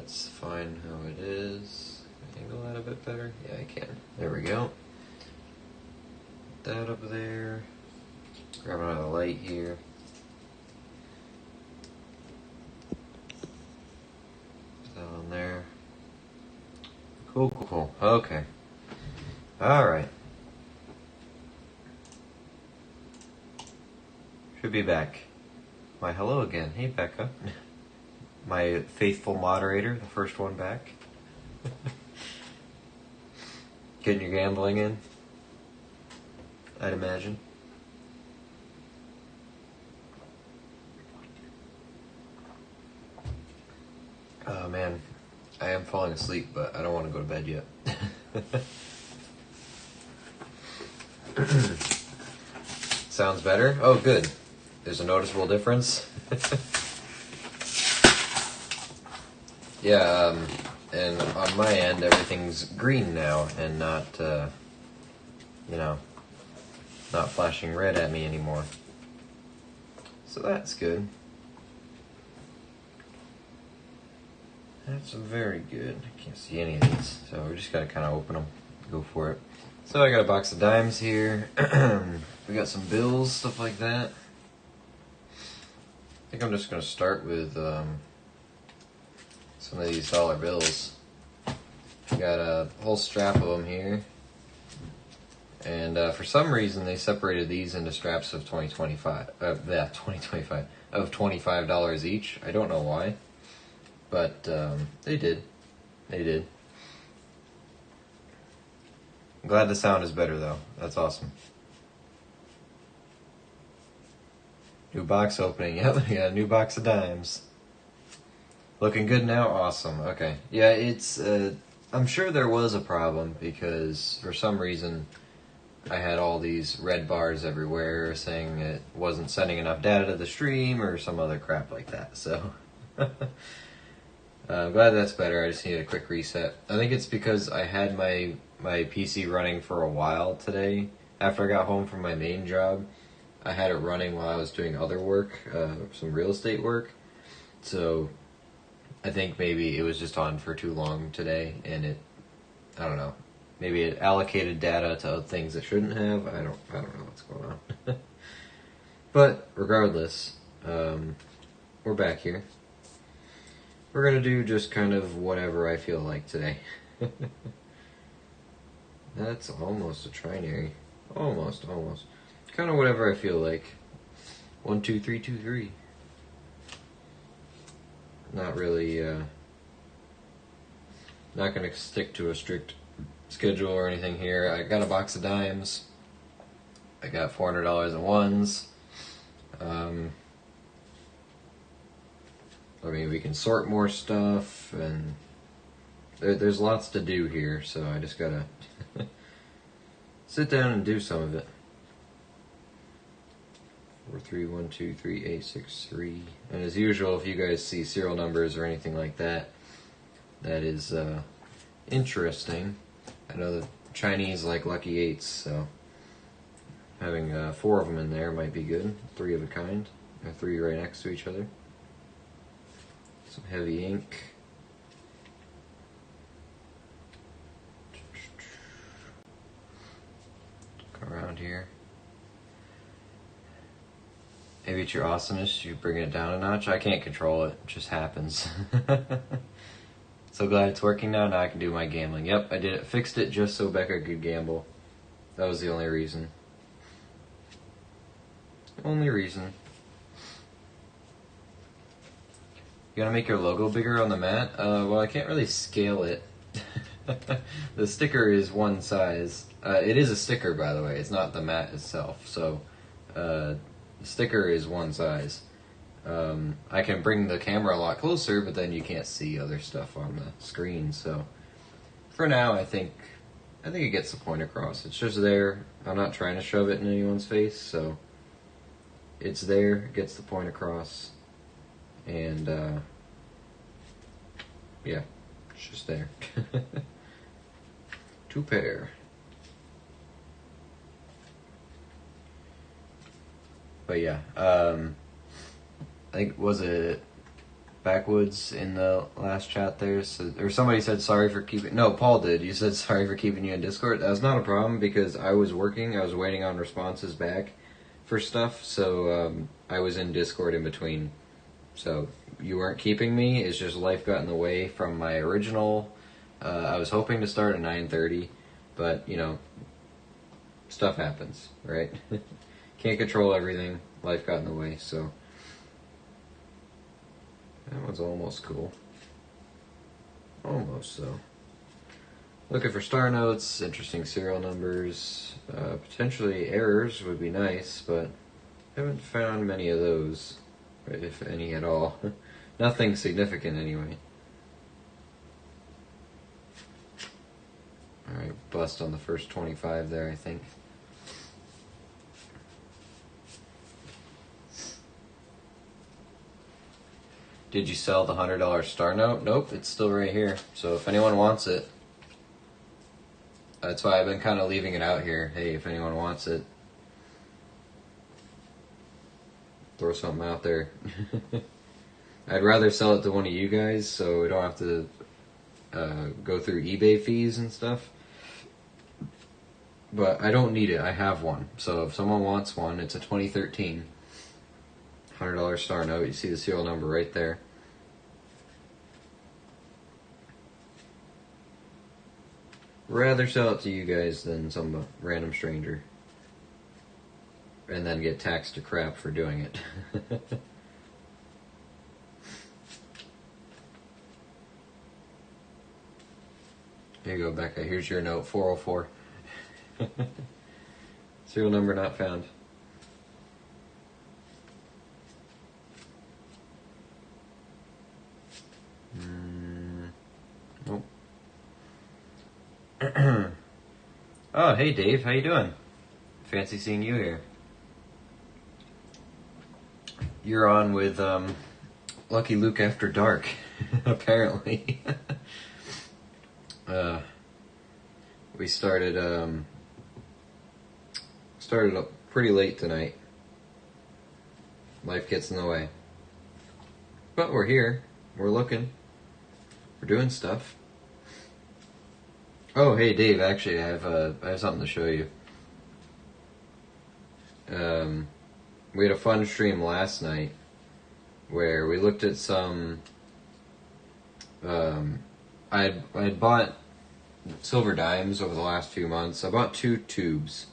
that's fine how it is. Can I angle that a bit better? Yeah, I can. There we go. Put that up there. Grab another light here. Put that on there. Cool. Okay. Alright. Should be back. Why, hello again. Hey, Becca. My faithful moderator, the first one back. Getting your gambling in, I'd imagine. Oh man, I am falling asleep, but I don't want to go to bed yet. Sounds better? Oh, good. There's a noticeable difference. Yeah, and on my end, everything's green now and not, not flashing red at me anymore. So that's good. That's very good. I can't see any of these, so we just gotta kind of open them, go for it. So I got a box of dimes here. We got some bills, stuff like that. I think I'm just gonna start with some of these dollar bills. Got a whole strap of them here, and for some reason they separated these into straps of of $25 each. I don't know why, but they did. I'm glad the sound is better though. That's awesome. New box opening. Yep, we got a new box of dimes. Looking good now? Awesome. Okay. Yeah, it's, I'm sure there was a problem because for some reason I had all these red bars everywhere saying it wasn't sending enough data to the stream or some other crap like that. So, I'm glad that's better. I just needed a quick reset. I think it's because I had my PC running for a while today. After I got home from my main job, I had it running while I was doing other work, some real estate work. So I think maybe it was just on for too long today, and I don't know, maybe it allocated data to other things it shouldn't have. I don't know what's going on. But regardless, we're back here. We're gonna do just kind of whatever I feel like today. That's almost a trinary. Almost. Kind of whatever I feel like. 1, 2, 3, 2, 3. Not really, not gonna stick to a strict schedule or anything here. I got a box of dimes. I got $400 in ones. I mean, we can sort more stuff, and there's lots to do here, so I just gotta sit down and do some of it. 4, 3, 1, 2, 3, 8, 6, 3. And as usual, if you guys see serial numbers or anything like that, that is interesting. I know the Chinese like lucky 8s, so having 4 of them in there might be good. 3 of a kind, or 3 right next to each other. Some heavy ink. Go around here. Maybe it's your awesomeness, you bring it down a notch. I can't control it, it just happens. So glad it's working now. Now I can do my gambling. Yep, I did it. Fixed it just so Becca could gamble. That was the only reason. Only reason. You gotta make your logo bigger on the mat? Well, I can't really scale it. The sticker is one size. It is a sticker, by the way. It's not the mat itself. So, the sticker is one size. I can bring the camera a lot closer, but then you can't see other stuff on the screen. So, for now, I think it gets the point across. It's just there. I'm not trying to shove it in anyone's face, so it's there. It gets the point across. And, yeah, it's just there. 2 pair. But yeah, I think, was it backwoods in the last chat there, so, or somebody said sorry for keeping. No, Paul did. You said sorry for keeping you in Discord. That was not a problem because I was working. I was waiting on responses back for stuff, so I was in Discord in between. So you weren't keeping me. It's just life got in the way from my original. I was hoping to start at 9:30, but you know, stuff happens, right? Can't control everything. Life got in the way, so. That one's almost cool. Almost, so. Looking for star notes, interesting serial numbers, potentially errors would be nice, but haven't found many of those, if any at all. Nothing significant anyway. Alright, bust on the first 25 there, I think. Did you sell the $100 star note? Nope, it's still right here. So if anyone wants it, that's why I've been kind of leaving it out here. Hey, if anyone wants it, throw something out there. I'd rather sell it to one of you guys so we don't have to go through eBay fees and stuff. But I don't need it. I have one. So if someone wants one, it's a 2013 $100 star note. You see the serial number right there. Rather sell it to you guys than some random stranger. And then get taxed to crap for doing it. Here you go, Becca. Here's your note, 404. Serial number not found. Nope. Oh, hey Dave, how you doing? Fancy seeing you here. You're on with Lucky Luke After Dark, apparently. We started up pretty late tonight. Life gets in the way. But we're here. We're looking. We're doing stuff. Oh, hey Dave, actually I have something to show you. We had a fun stream last night where we looked at some I had bought silver dimes over the last few months. I bought 2 tubes.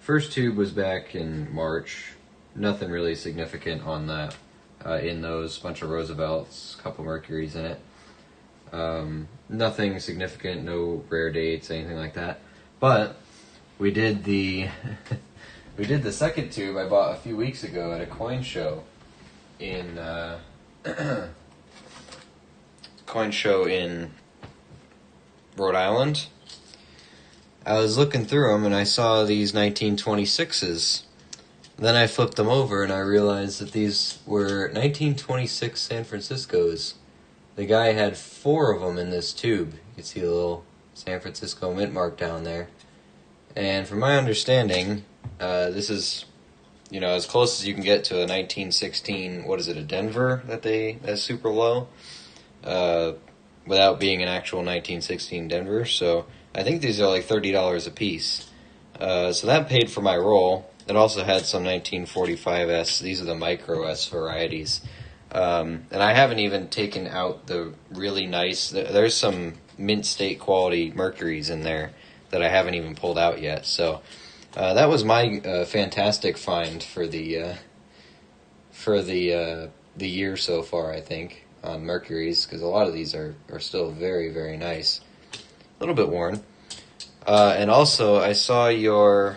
First tube was back in March. Nothing really significant on that. In those, bunch of Roosevelts, a couple Mercuries in it. Nothing significant, no rare dates, anything like that. But we did the second tube I bought a few weeks ago at a coin show in Rhode Island. I was looking through them and I saw these 1926s. Then I flipped them over and I realized that these were 1926 San Franciscos. The guy had 4 of them in this tube. You can see the little San Francisco mint mark down there. And from my understanding, this is, you know, as close as you can get to a 1916, what is it, a Denver that's super low, without being an actual 1916 Denver. So I think these are like $30 a piece. So that paid for my roll. It also had some 1945S. These are the micro S varieties. And I haven't even taken out the really nice, there's some mint state quality Mercuries in there that I haven't even pulled out yet. So that was my fantastic find for the year so far, I think, on Mercuries, because a lot of these are still very, very nice. A little bit worn. And also, I saw your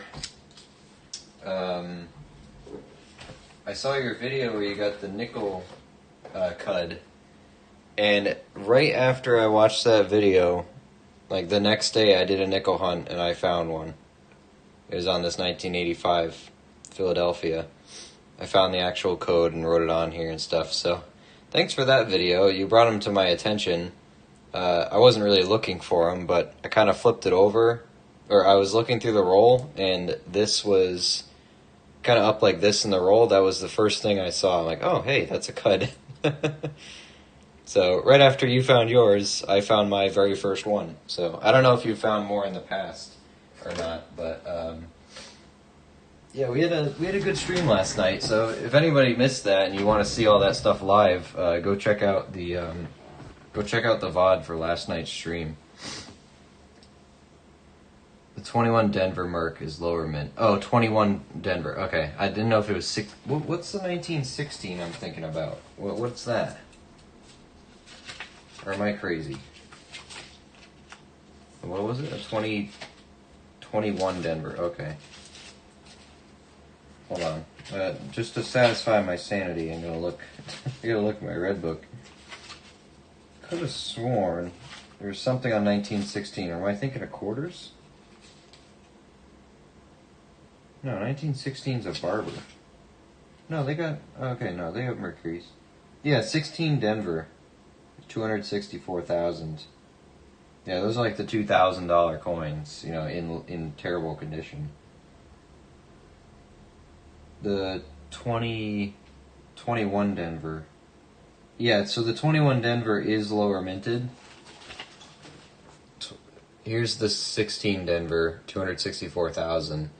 video where you got the nickel cud, and right after I watched that video, like the next day I did a nickel hunt and I found one. It was on this 1985 Philadelphia. I found the actual code and wrote it on here and stuff, so thanks for that video. You brought them to my attention. I wasn't really looking for them, but I kind of flipped it over, or I was looking through the roll, and this was kind of up like this in the roll. That was the first thing I saw. I'm like, oh, hey, that's a cud. So right after you found yours, I found my very first one. So I don't know if you found more in the past or not, but yeah, we had a good stream last night. So if anybody missed that and you want to see all that stuff live, go check out the VOD for last night's stream. The 21 Denver Merc is lower mint. Oh, 21 Denver. Okay, I didn't know if it was six. What's the 1916 I'm thinking about? What's that? Or am I crazy? What was it? A 21 Denver. Okay. Hold on. Just to satisfy my sanity, I'm gonna look. I gotta look at my red book. Could have sworn there was something on 1916. Or am I thinking of quarters? No, 1916's a barber. No, they got... Okay, no, they have Mercury's. Yeah, 16 Denver. 264,000. Yeah, those are like the $2,000 coins, you know, in terrible condition. The 21 Denver. Yeah, so the 21 Denver is lower minted. Here's the 16 Denver, 264,000.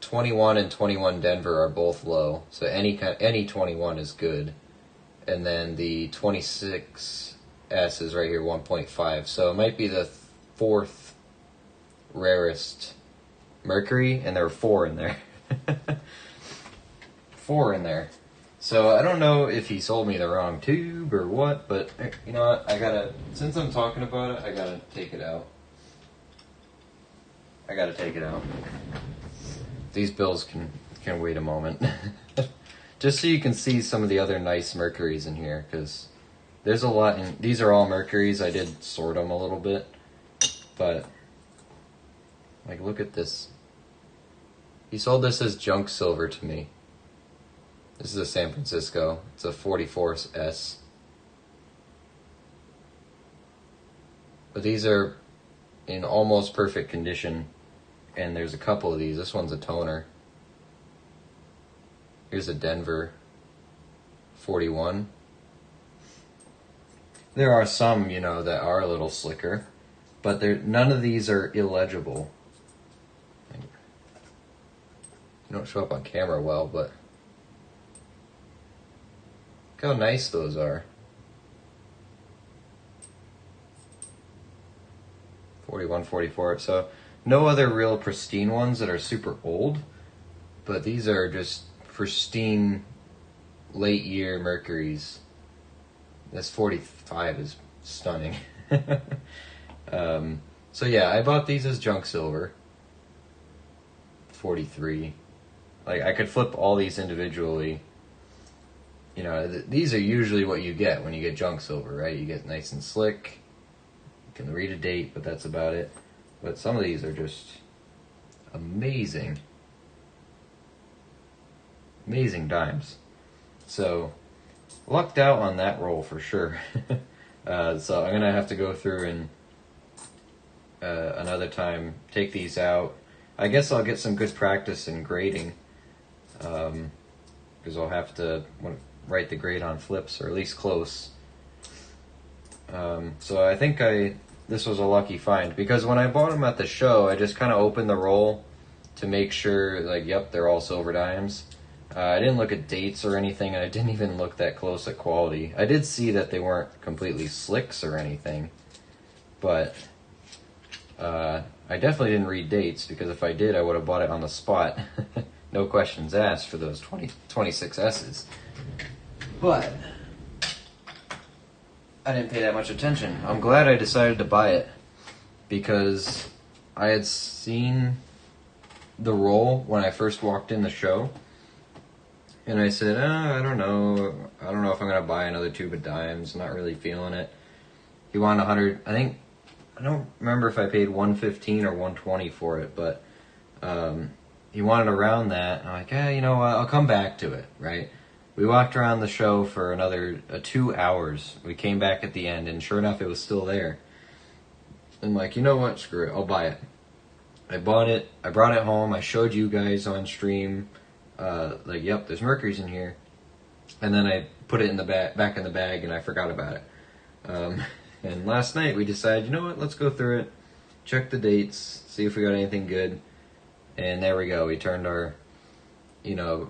21 and 21 Denver are both low, so any 21 is good. And then the 26S is right here, 1.5. So it might be the fourth rarest Mercury, and there were 4 in there. 4 in there. So I don't know if he sold me the wrong tube or what, but you know what? Since I'm talking about it, I gotta take it out. These bills can wait a moment. Just so you can see some of the other nice Mercuries in here, because there's a lot. These are all Mercuries. I did sort them a little bit, but like, look at this. He sold this as junk silver to me. This is a San Francisco. It's a 44S. But these are in almost perfect condition. And there's a couple of these. This one's a toner. Here's a Denver 41. There are some, you know, that are a little slicker. But none of these are illegible. They don't show up on camera well, but look how nice those are. 41, 44. So no other real pristine ones that are super old, but these are just pristine late year Mercuries. This 45 is stunning. So yeah, I bought these as junk silver. 43. Like, I could flip all these individually. You know, these are usually what you get when you get junk silver, right? You get nice and slick. You can read a date, but that's about it. But some of these are just amazing. Amazing dimes. So, lucked out on that roll for sure. So I'm going to have to go through and another time take these out. I guess I'll get some good practice in grading. Because I'll have to write the grade on flips, or at least close. So I think this was a lucky find, because when I bought them at the show, I just kind of opened the roll to make sure, like, yep, they're all silver dimes. I didn't look at dates or anything, and I didn't even look that close at quality. I did see that they weren't completely slicks or anything, but I definitely didn't read dates, because if I did, I would have bought it on the spot. No questions asked for those 26S's. But I didn't pay that much attention. I'm glad I decided to buy it, because I had seen the roll when I first walked in the show, and I said, I don't know if I'm going to buy another tube of dimes. I'm not really feeling it. He wanted 100, I don't remember if I paid 115 or 120 for it, but he wanted around that. I'm like, you know what, I'll come back to it, right? We walked around the show for another 2 hours. We came back at the end, and sure enough, it was still there. I'm like, you know what, screw it, I'll buy it. I bought it, I brought it home, I showed you guys on stream, like, yep, there's Mercuries in here. and then I put it in the back in the bag, and I forgot about it. And last night we decided, you know what, let's go through it, check the dates, see if we got anything good, and there we go. We turned our,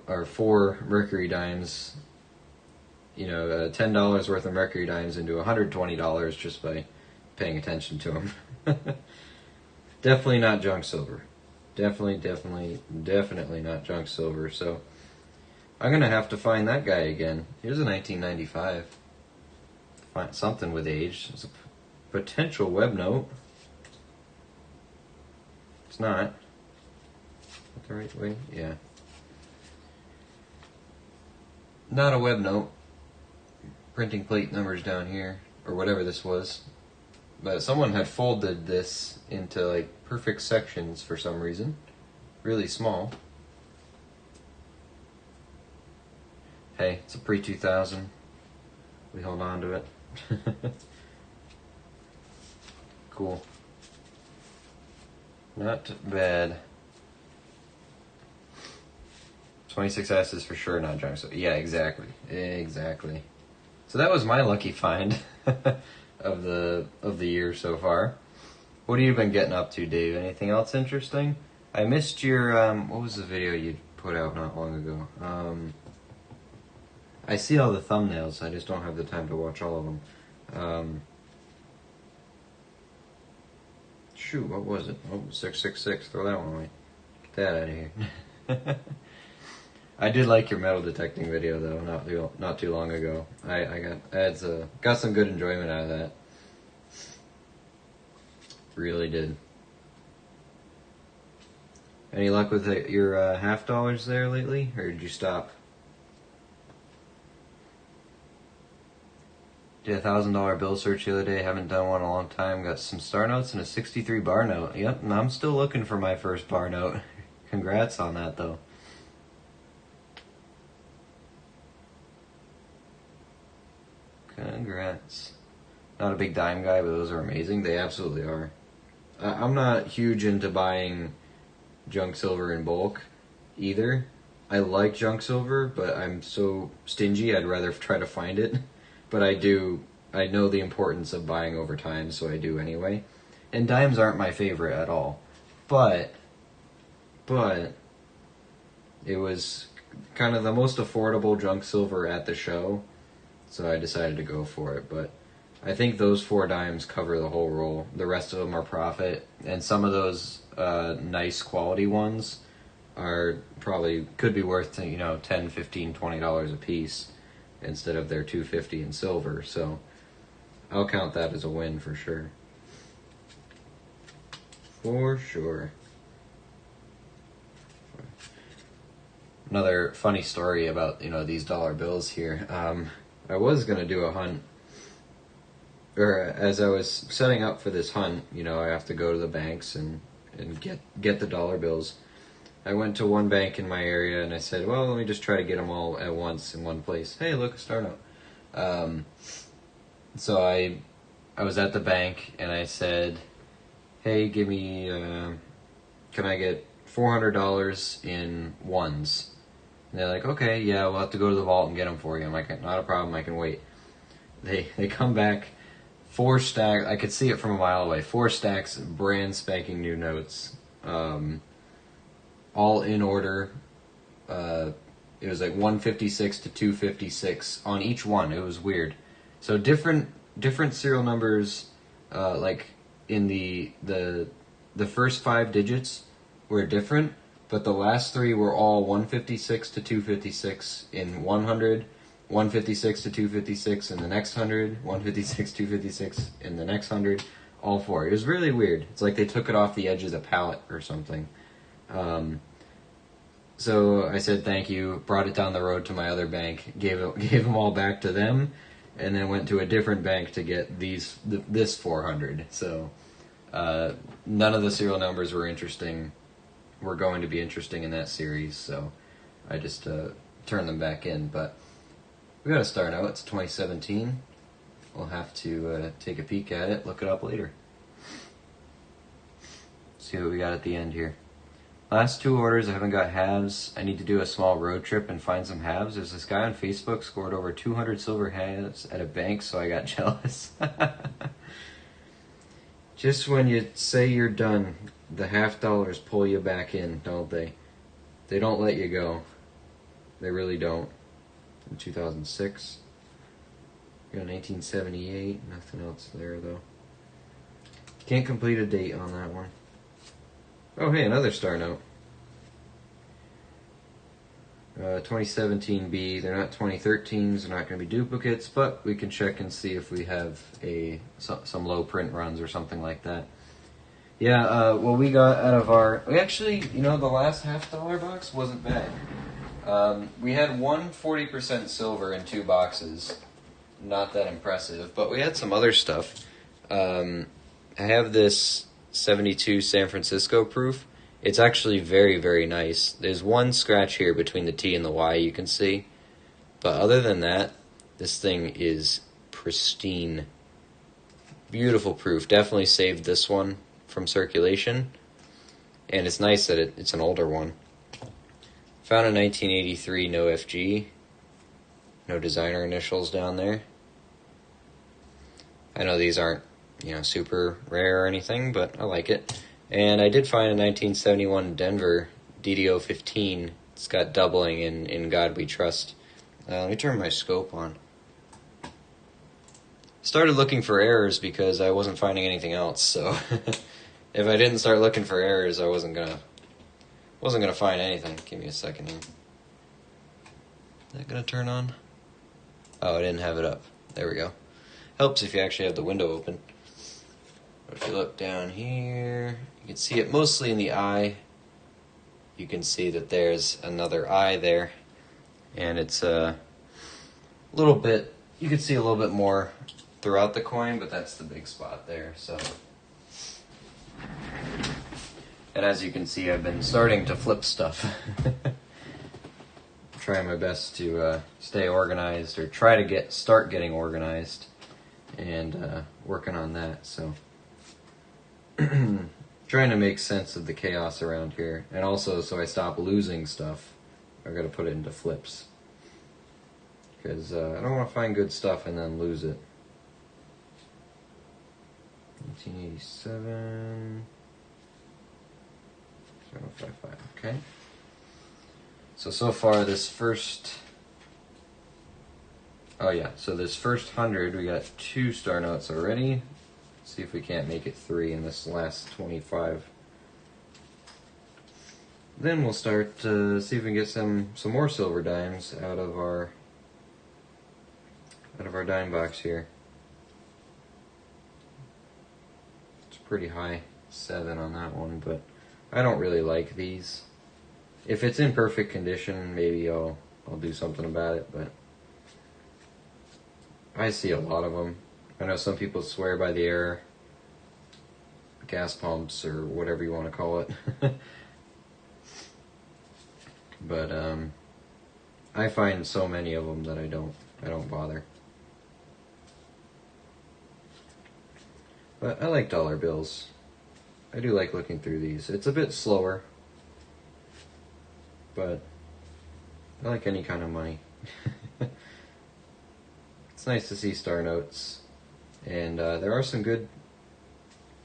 our 4 Mercury dimes, $10 worth of Mercury dimes into $120 just by paying attention to them. Definitely not junk silver. Definitely not junk silver. So I'm gonna have to find that guy again. Here's a 1995. Find something with age. It's a potential web note. It's not. The right way? Yeah. Not a web note. Printing plate numbers down here, or whatever this was. But someone had folded this into like perfect sections for some reason. Really small. Hey, it's a pre-2000. We hold on to it. Cool. Not bad. 26S is for sure not junk. So yeah, exactly. So that was my lucky find of the year so far. What have you been getting up to, Dave? Anything else interesting? I missed your what was the video you put out not long ago? I see all the thumbnails. I just don't have the time to watch all of them. Shoot, what was it? Oh, 666. Throw that one away. Get that out of here. I did like your metal detecting video though, not too long ago. I got some good enjoyment out of that. Really did. Any luck with your $50 there lately, or did you stop? Did a $1,000 bill search the other day. Haven't done one in a long time. Got some star notes and a 63 bar note. Yep, and I'm still looking for my first bar note. Congrats on that though. Congrats. Not a big dime guy, but those are amazing. They absolutely are. I'm not huge into buying junk silver in bulk either. I like junk silver, but I'm so stingy I'd rather try to find it. But I know the importance of buying over time, so I do anyway. And dimes aren't my favorite at all. But it was kind of the most affordable junk silver at the show, so I decided to go for it. But I think those 4 dimes cover the whole roll. The rest of them are profit, and some of those nice quality ones are probably could be worth $10, $15, $20 a piece instead of their $250 in silver. So I'll count that as a win for sure. For sure. Another funny story about these dollar bills here. I was gonna do a hunt, or as I was setting up for this hunt, I have to go to the banks and get the dollar bills. I went to one bank in my area and I said, well, let me just try to get them all at once in one place. Hey, look, a star note. So I was at the bank and I said, hey, give me, can I get $400 in ones? And they're like, okay, yeah, we'll have to go to the vault and get them for you. I'm like, not a problem, I can wait. They come back, 4 stacks, I could see it from a mile away, 4 stacks, brand spanking new notes, all in order. It was like 156 to 256 on each one. It was weird. So different serial numbers, like in the first 5 digits were different, but the last 3 were all 156 to 256 in 100, 156 to 256 in the next 100, 156 256 in the next 100, all 4. It was really weird. It's like they took it off the edge of the palette or something. So I said thank you, brought it down the road to my other bank, gave them all back to them, and then went to a different bank to get this 400. So none of the serial numbers were going to be interesting in that series, so I just turned them back in. But we got to start out. It's 2017. We'll have to take a peek at it, look it up later. See what we got at the end here. Last 2 orders, I haven't got halves. I need to do a small road trip and find some halves. There's this guy on Facebook scored over 200 silver halves at a bank, so I got jealous. Just when you say you're done, the $half pull you back in, don't they? They don't let you go. They really don't. In 2006. We got 1978. Nothing else there, though. Can't complete a date on that one. Oh, hey, another star note. 2017B. They're not 2013s. They're not going to be duplicates, but we can check and see if we have some low print runs or something like that. Yeah, what we got out of our... We actually, the last $half box wasn't bad. We had one 40% silver in 2 boxes. Not that impressive, but we had some other stuff. I have this 72 San Francisco proof. It's actually very, very nice. There's one scratch here between the T and the Y you can see. But other than that, this thing is pristine. Beautiful proof. Definitely saved this one from circulation. And it's nice that it's an older one. Found a 1983 no FG. No designer initials down there. I know these aren't, super rare or anything, but I like it. And I did find a 1971 Denver DDO 15. It's got doubling in God We Trust. Let me turn my scope on. Started looking for errors because I wasn't finding anything else, so if I didn't start looking for errors, I wasn't gonna find anything. Give me a second here. Is that gonna turn on? Oh, I didn't have it up. There we go. Helps if you actually have the window open. But if you look down here, you can see it mostly in the eye. You can see that there's another eye there. And it's a little bit, you can see a little bit more throughout the coin, but that's the big spot there. So, and as you can see, I've been starting to flip stuff. Trying my best to stay organized, or try to start getting organized, and working on that. So, trying to make sense of the chaos around here, and also so I stop losing stuff, I've got to put it into flips, because I don't want to find good stuff and then lose it. 1987, 7055. Okay. So far this first... Oh yeah, so this first 100, we got 2 star notes already. Let's see if we can't make it 3 in this last 25. Then we'll start to see if we can get some more silver dimes out of our dime box here. It's pretty high, 7 on that one, but I don't really like these. If it's in perfect condition, maybe I'll do something about it, but I see a lot of them. I know some people swear by the air gas pumps or whatever you want to call it. But I find so many of them that I don't bother. But I like dollar bills. I do like looking through these. It's a bit slower, but I like any kind of money. It's nice to see star notes, and there are some good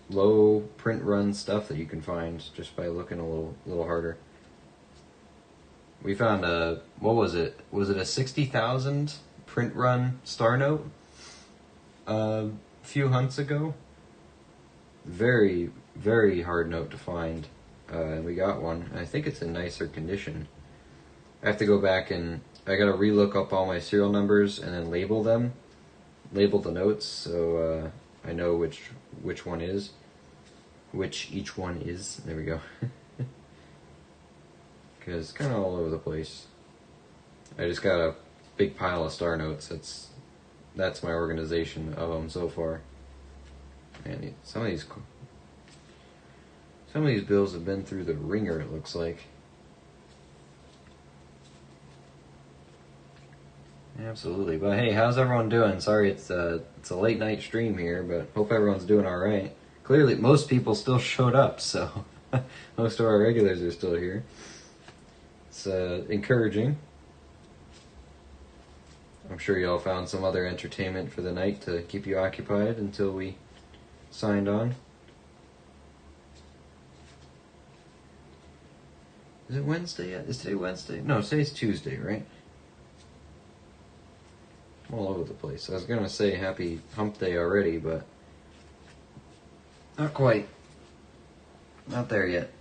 low print run stuff that you can find just by looking a little harder. We found what was it? Was it a 60,000 print run star note a few hunts ago? Very, very hard note to find, and we got one. I think it's in nicer condition. I have to go back and I gotta relook up all my serial numbers and then label them, label the notes, so I know which one is, which each one is. There we go. Because it's kind of all over the place. I just got a big pile of star notes. That's my organization of them so far. And some of these bills have been through the ringer, it looks like. Absolutely. But hey, how's everyone doing? Sorry it's a late night stream here, but hope everyone's doing all right. Clearly, most people still showed up, so Most of our regulars are still here. It's encouraging. I'm sure y'all found some other entertainment for the night to keep you occupied until we signed on. Is it Wednesday yet? Is today Wednesday? No, today's Tuesday, right? I'm all over the place. I was going to say happy hump day already, but not quite. Not there yet.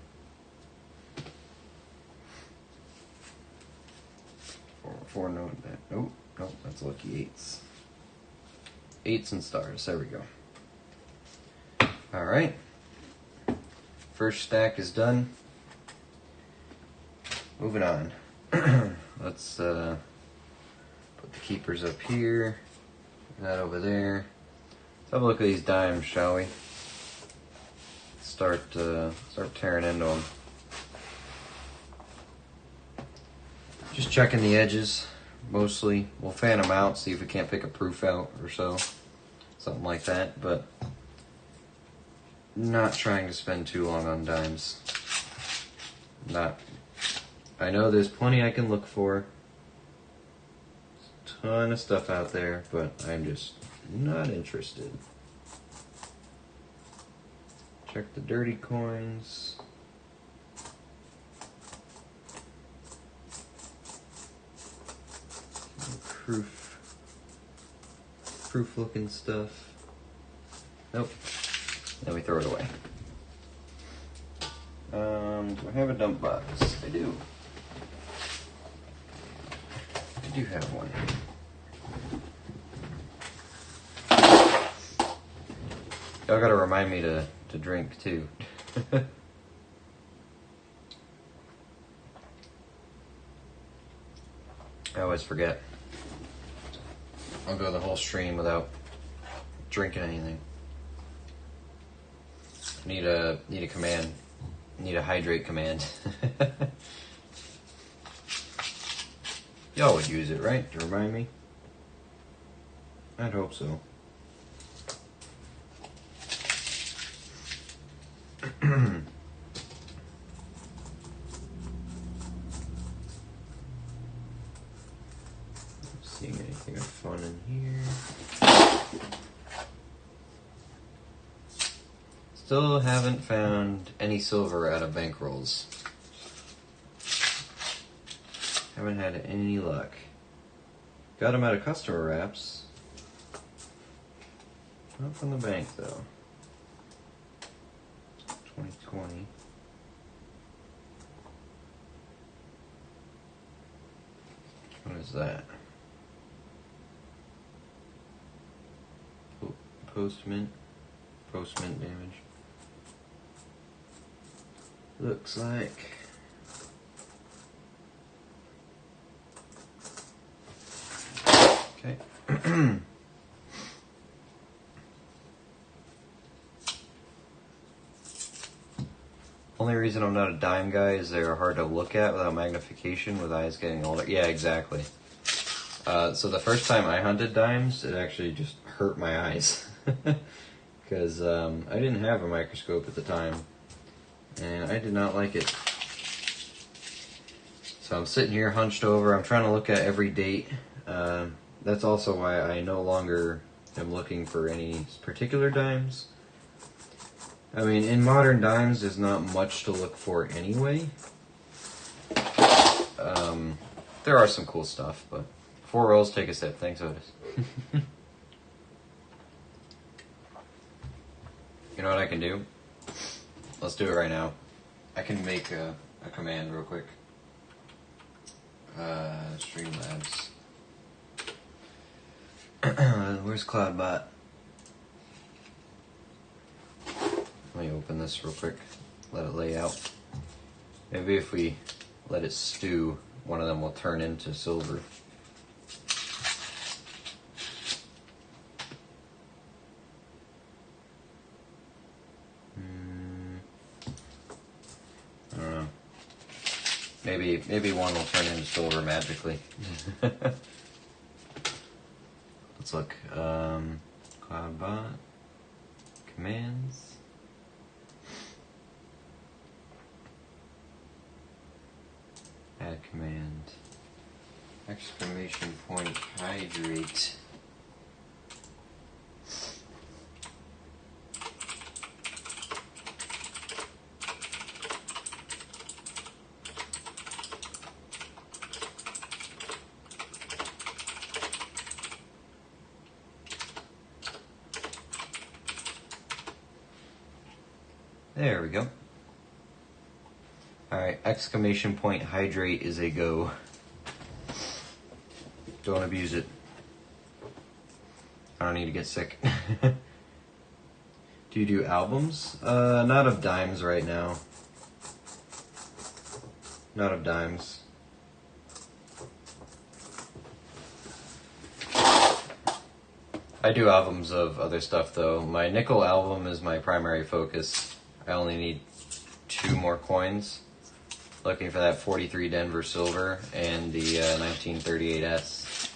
4, no, nope, that's lucky 8s. 8s and stars, there we go. Alright. First stack is done. Moving on. Let's put the keepers up here. That over there. Let's have a look at these dimes, shall we? Start tearing into them. Just checking the edges, mostly. We'll fan them out, see if we can't pick a proof out or so. Something like that, but not trying to spend too long on dimes. I know there's plenty I can look for. There's a ton of stuff out there, but I'm just not interested. Check the dirty coins. Proof looking stuff. Nope. Then we throw it away. Do I have a dump box? I do. I do have one. Y'all gotta remind me to drink too. I always forget. I'll go the whole stream without drinking anything. Need a command. Need a hydrate command. Y'all would use it, right? To remind me? I'd hope so. Seeing anything of fun in here. Still haven't found any silver out of bankrolls. Haven't had any luck. Got them out of customer wraps. Not from the bank though. 2020. What is that? Post-mint damage. Looks like okay. Only reason I'm not a dime guy is they're hard to look at without magnification with eyes getting older. Yeah, exactly. So the first time I hunted dimes, it actually just hurt my eyes. Because I didn't have a microscope at the time. And I did not like it. So I'm sitting here hunched over. I'm trying to look at every date. That's also why I no longer am looking for any particular dimes. I mean, in modern dimes, there's not much to look for anyway. There are some cool stuff, but 4 rolls, take a sip. Thanks, Otis. You know what I can do? Let's do it right now. I can make a command real quick. Streamlabs. Where's CloudBot? Let me open this real quick. Let it lay out. Maybe if we let it stew, one of them will turn into silver. I don't know. Maybe one will turn into silver magically. Let's look. CloudBot commands. add command. Exclamation point hydrate. There we go. Alright, exclamation point hydrate is a go. Don't abuse it. I don't need to get sick. Do you do albums? Not of dimes right now. Not of dimes. I do albums of other stuff though. My nickel album is my primary focus. I only need 2 more coins. Looking for that 43 Denver silver and the 1938S.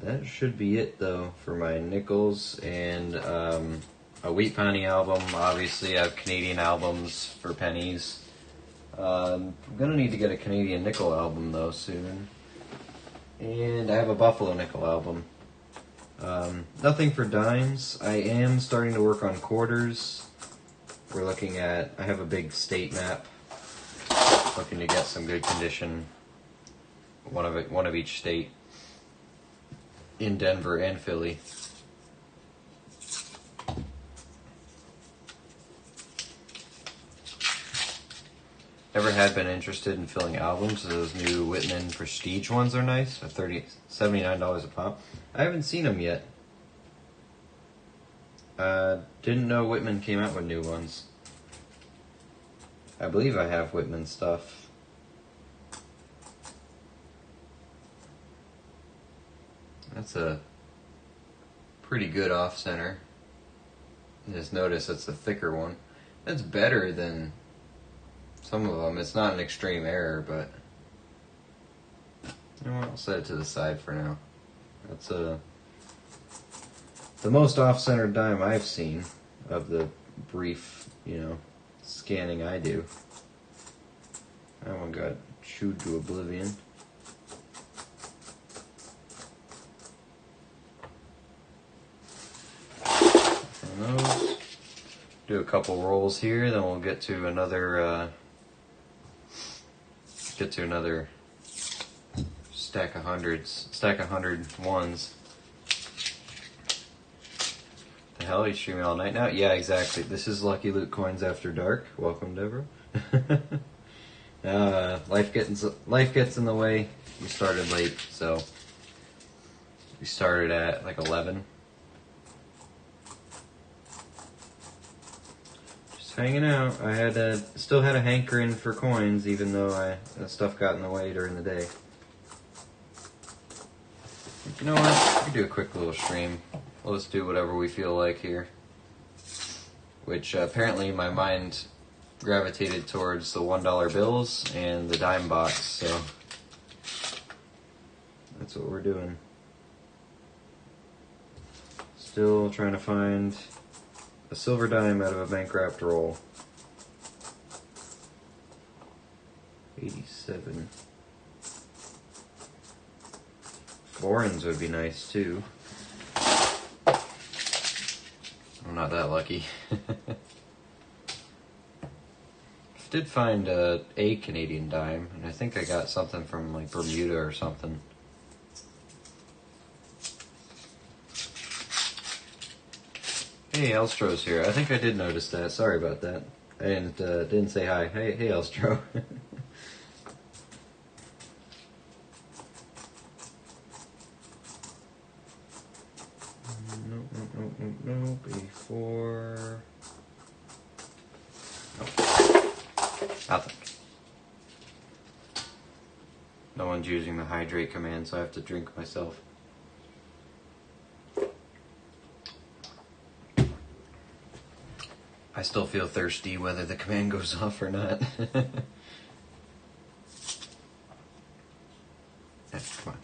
That should be it though for my nickels and a wheat pounding album. Obviously I have Canadian albums for pennies. I'm gonna need to get a Canadian nickel album though soon. And I have a Buffalo nickel album. Nothing for dimes. I am starting to work on quarters. We're looking at, I have a big state map, looking to get some good condition, one of each state, in Denver and Philly. Never had been interested in filling albums. Those new Whitman Prestige ones are nice, $79 a pop. I haven't seen them yet. Didn't know Whitman came out with new ones. I believe I have Whitman stuff. That's a pretty good off-center. Just notice it's a thicker one. That's better than some of them. It's not an extreme error, but you know what? I'll set it to the side for now. That's the most off-center dime I've seen of the brief, scanning I do. That one got chewed to oblivion. And those. Do a couple rolls here, then we'll get to another stack of hundreds, stack of 100 ones. The hell, are you streaming all night now? Yeah, exactly. This is Lucky Luke Coins After Dark. Welcome, Deborah. Life gets in the way. We started late, so we started at like 11. Just hanging out. I still had a hankering for coins, even though stuff got in the way during the day. You know what? We could do a quick little stream. Let's do whatever we feel like here. Which apparently my mind gravitated towards the $1 bills and the dime box, so that's what we're doing. Still trying to find a silver dime out of a bank wrapped roll. 87. Foreigns would be nice too. I'm not that lucky. Did find a Canadian dime, and I think I got something from like Bermuda or something. Hey, Elstro's here. I think I did notice that. Sorry about that. I didn't say hi. Hey, Elstro. No, before... Oh. Nothing. No one's using the hydrate command, so I have to drink myself. I still feel thirsty whether the command goes off or not. Yeah, come on.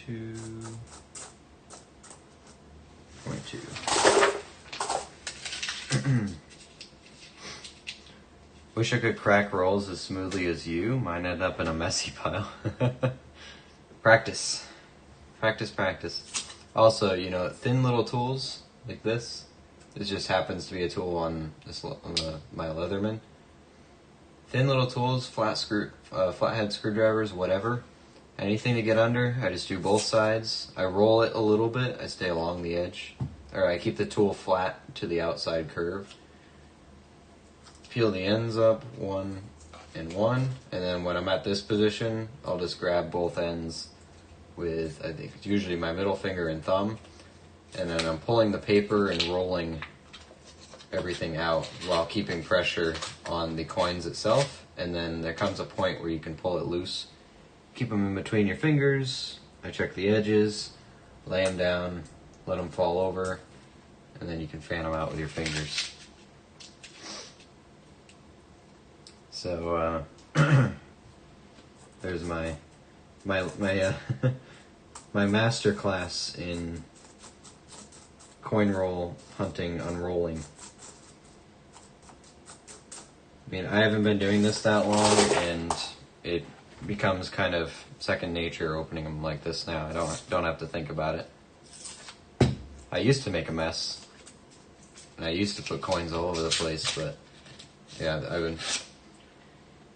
.2. Wish I could crack rolls as smoothly as you. Mine end up in a messy pile. Practice. Practice. Also, you know, thin little tools like this. This just happens to be a tool on my Leatherman. Thin little tools, flathead screwdrivers, whatever. Anything to get under, I just do both sides. I roll it a little bit. I stay along the edge. Or I keep the tool flat to the outside curve. Peel the ends up, one and one. And then when I'm at this position, I'll just grab both ends with, I think it's usually my middle finger and thumb. And then I'm pulling the paper and rolling everything out while keeping pressure on the coins itself. And then there comes a point where you can pull it loose. Keep them in between your fingers. I check the edges, lay them down, let them fall over, and then you can fan them out with your fingers. So there's my my master class in coin roll hunting unrolling. I mean, I haven't been doing this that long, and it becomes kind of second nature opening them like this now. I don't have to think about it. I used to make a mess, and I used to put coins all over the place, but yeah,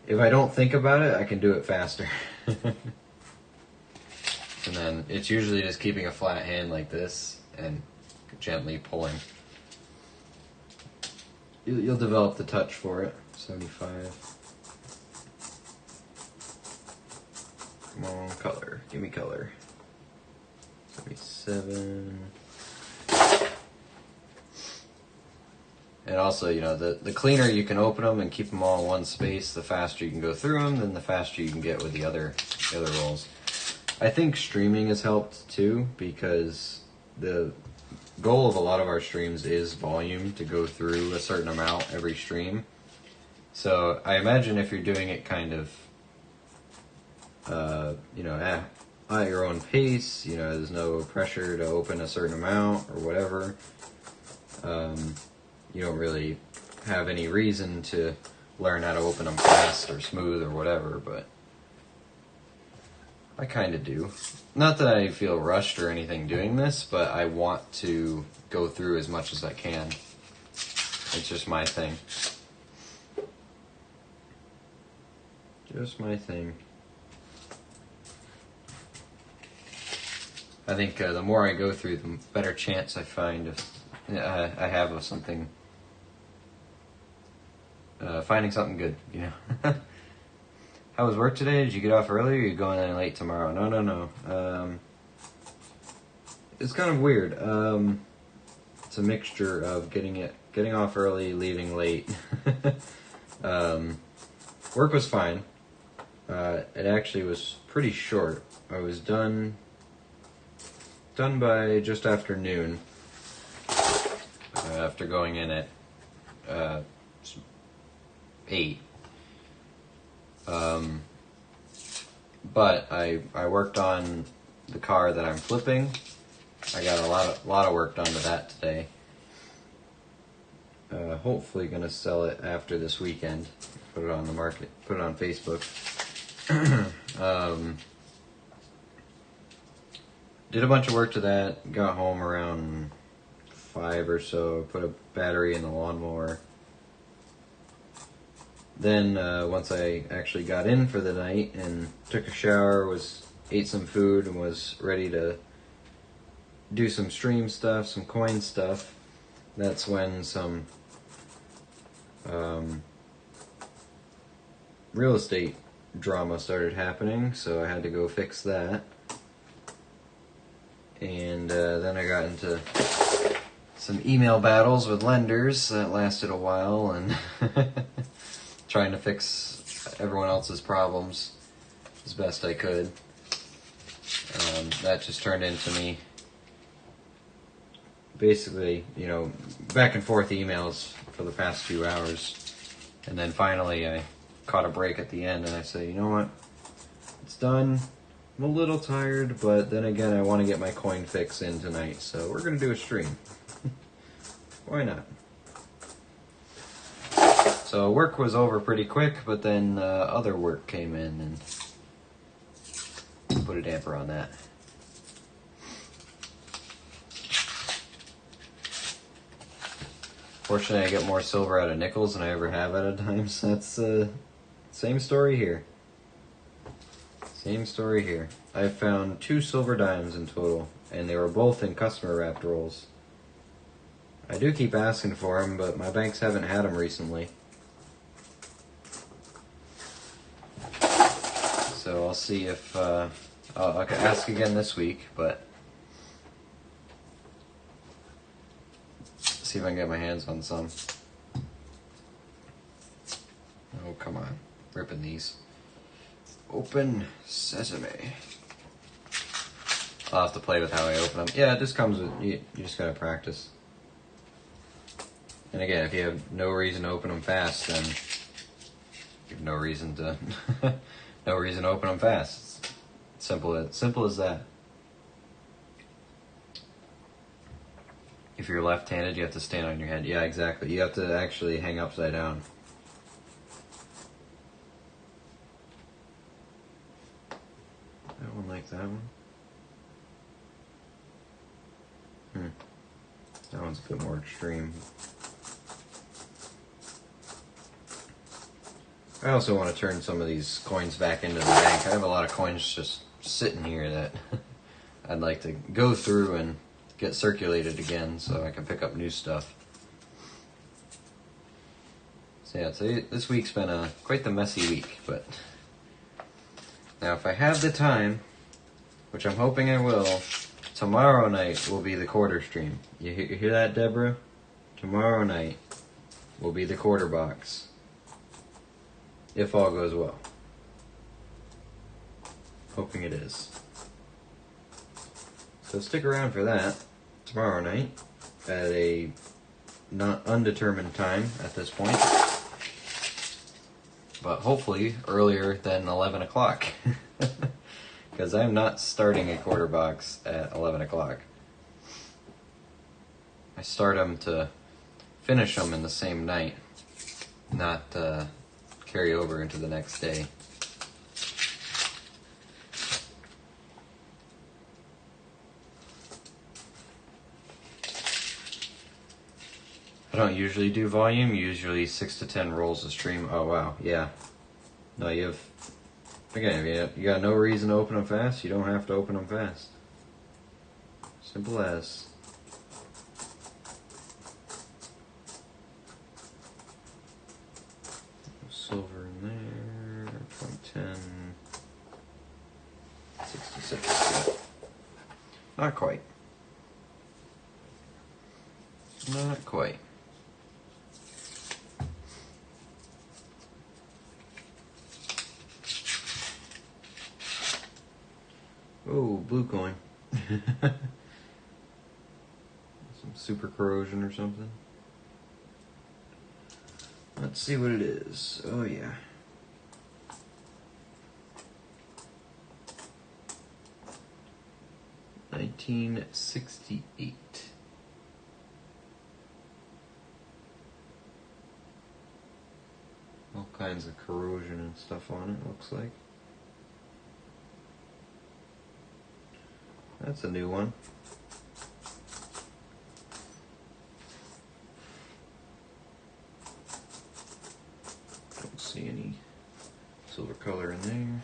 if I don't think about it, I can do it faster. And then it's usually just keeping a flat hand like this and gently pulling. You'll develop the touch for it. 75. Come on, color. Give me color. 77. And also, you know, the cleaner you can open them and keep them all in one space, the faster you can go through them, then the faster you can get with the other rolls. I think streaming has helped too, because the goal of a lot of our streams is volume, to go through a certain amount every stream. So I imagine if you're doing it kind of, you know, at your own pace, you know, there's no pressure to open a certain amount or whatever, you don't really have any reason to learn how to open them fast or smooth or whatever, but I kind of do. Not that I feel rushed or anything doing this, but I want to go through as much as I can. It's just my thing. Just my thing. I think the more I go through, the better chance I find I have of something, finding something good, you know. How was work today? Did you get off early, or are you going in late tomorrow? No. It's kind of weird. It's a mixture of getting off early, leaving late. Work was fine. It actually was pretty short. I was done by just after noon. After going in at 8. But I worked on the car that I'm flipping. I got a lot of work done to that today. Hopefully gonna sell it after this weekend. Put it on the market. Put it on Facebook. Did a bunch of work to that. Got home around 5 or so. Put a battery in the lawnmower. Then once I actually got in for the night and took a shower, ate some food, and was ready to do some stream stuff, some coin stuff, that's when some real estate drama started happening, so I had to go fix that. And then I got into some email battles with lenders that lasted a while, and trying to fix everyone else's problems as best I could. That just turned into me basically, you know, back and forth emails for the past 2 hours. And then finally I caught a break at the end, and I said, you know what, it's done. I'm a little tired, but then again, I want to get my coin fix in tonight, so we're going to do a stream. Why not? So work was over pretty quick, but then other work came in and put a damper on that. Fortunately, I get more silver out of nickels than I ever have out of dimes. That's same story here. Same story here. I found 2 silver dimes in total, and they were both in customer wrapped rolls. I do keep asking for them, but my banks haven't had them recently. So I'll see if I can ask again this week, but see if I can get my hands on some. Oh, come on. Ripping these. Open sesame. I'll have to play with how I open them. Yeah, it just comes with, you just gotta practice. And again, if you have no reason to open them fast, then you have no reason to no reason to open them fast. It's simple as that. If you're left-handed, you have to stand on your head. Yeah, exactly. You have to actually hang upside down. That one like that one. That one's a bit more extreme. I also want to turn some of these coins back into the bank. I have a lot of coins just sitting here that I'd like to go through and get circulated again so I can pick up new stuff. So yeah, this week's been quite the messy week, but now if I have the time, which I'm hoping I will, tomorrow night will be the quarter stream. You hear that, Deborah? Tomorrow night will be the quarter box. If all goes well. Hoping it is. So stick around for that tomorrow night at a not undetermined time at this point. But hopefully earlier than 11 o'clock. Because I'm not starting a quarter box at 11 o'clock. I start them to finish them in the same night, not carry over into the next day. I don't usually do volume, usually 6 to 10 rolls a stream. Oh wow, yeah. No, you have, again, if you got no reason to open them fast, you don't have to open them fast. Simple as. Silver in there, 2010, 66. Not quite. Not quite. Oh, blue coin. Some super corrosion or something. Let's see what it is. Oh yeah. $1968. All kinds of corrosion and stuff on it, looks like. That's a new one. Don't see any silver color in there.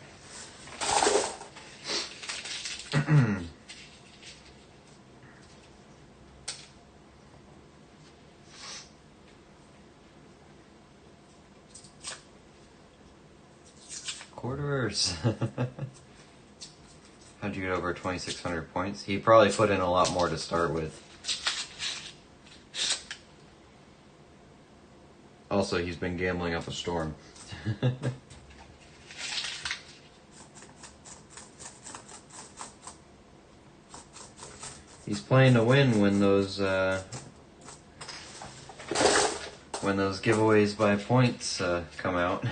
Quarters. How'd you get over 2,600 points? He probably put in a lot more to start with. Also, he's been gambling up a storm. He's playing to win when those giveaways by points come out.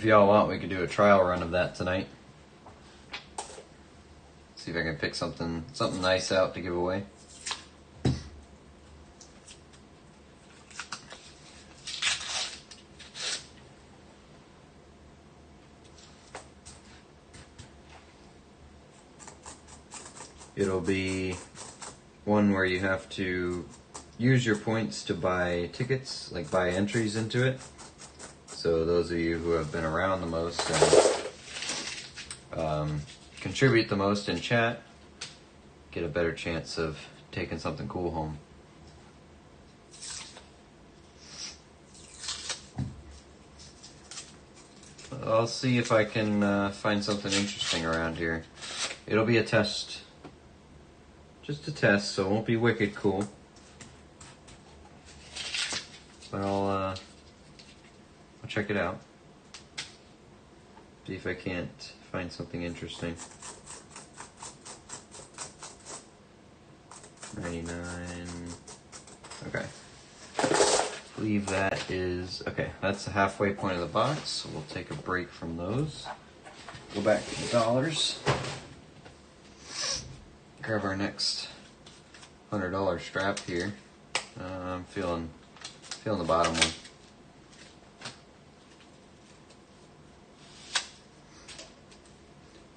If y'all want, we could do a trial run of that tonight. See if I can pick something nice out to give away. It'll be one where you have to use your points to buy tickets, like buy entries into it. So those of you who have been around the most and contribute the most in chat get a better chance of taking something cool home. I'll see if I can find something interesting around here. It'll be a test. Just a test, so it won't be wicked cool. But I'll check it out. See if I can't find something interesting. 99. Okay. I believe that is, okay, that's the halfway point of the box, so we'll take a break from those. Go back to the dollars. Grab our next $100 strap here. I'm feeling the bottom one.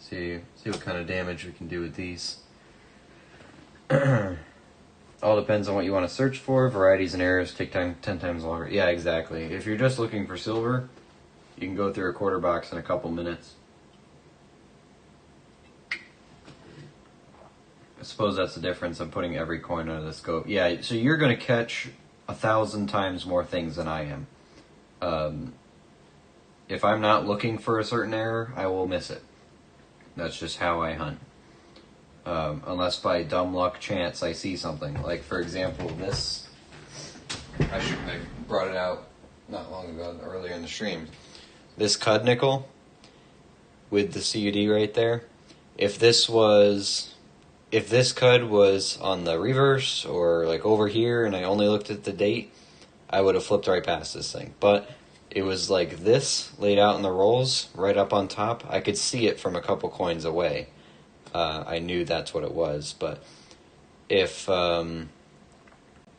See what kind of damage we can do with these. All depends on what you want to search for. Varieties and errors take 10 times longer. Yeah, exactly. If you're just looking for silver, you can go through a quarter box in a couple minutes. I suppose that's the difference. I'm putting every coin under the scope. Yeah, so you're going to catch 1,000 times more things than I am. If I'm not looking for a certain error, I will miss it. That's just how I hunt. Unless by dumb luck chance I see something. Like, for example, this. I brought it out not long ago, earlier in the stream. This cud nickel with the CUD right there. If this cud was on the reverse or like over here and I only looked at the date, I would have flipped right past this thing. But it was like this, laid out in the rolls, right up on top. I could see it from a couple coins away. I knew that's what it was. But if I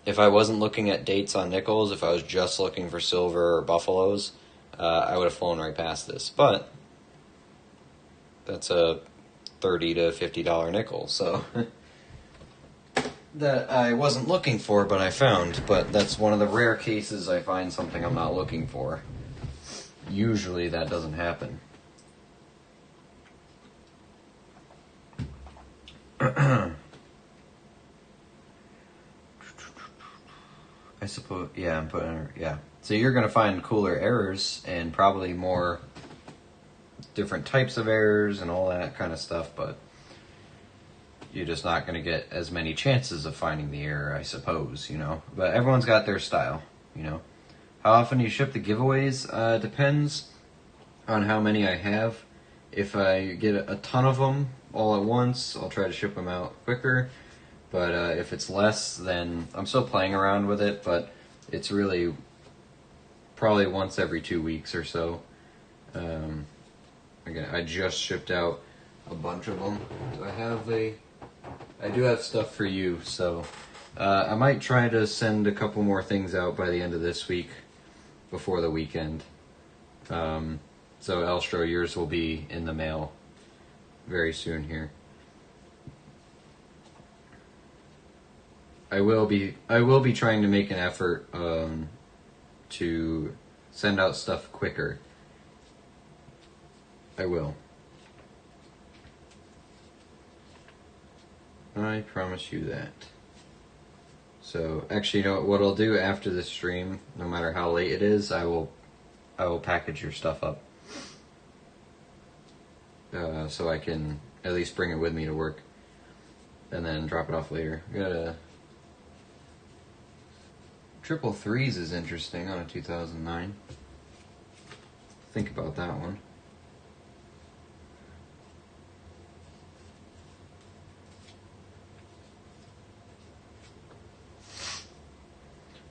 wasn't looking at dates on nickels, if I was just looking for silver or buffaloes, I would have flown right past this. But that's a $30 to $50 nickel, so that I wasn't looking for, but I found. But that's one of the rare cases I find something I'm not looking for. Usually that doesn't happen. I suppose, yeah, I'm putting, yeah. So you're going to find cooler errors and probably more different types of errors and all that kind of stuff, but you're just not going to get as many chances of finding the error, I suppose, you know. But everyone's got their style, you know. How often you ship the giveaways depends on how many I have. If I get a ton of them all at once, I'll try to ship them out quicker. But if it's less, then I'm still playing around with it, but it's really probably once every 2 weeks or so. Again, I just shipped out a bunch of them. I do have stuff for you, so I might try to send a couple more things out by the end of this week, before the weekend. So Elstro, yours will be in the mail very soon here. I will be trying to make an effort to send out stuff quicker. I will. I promise you that. So, actually, you know what I'll do after this stream, no matter how late it is, I will package your stuff up. So I can at least bring it with me to work. And then drop it off later. We got a triple threes is interesting on a 2009. Think about that one.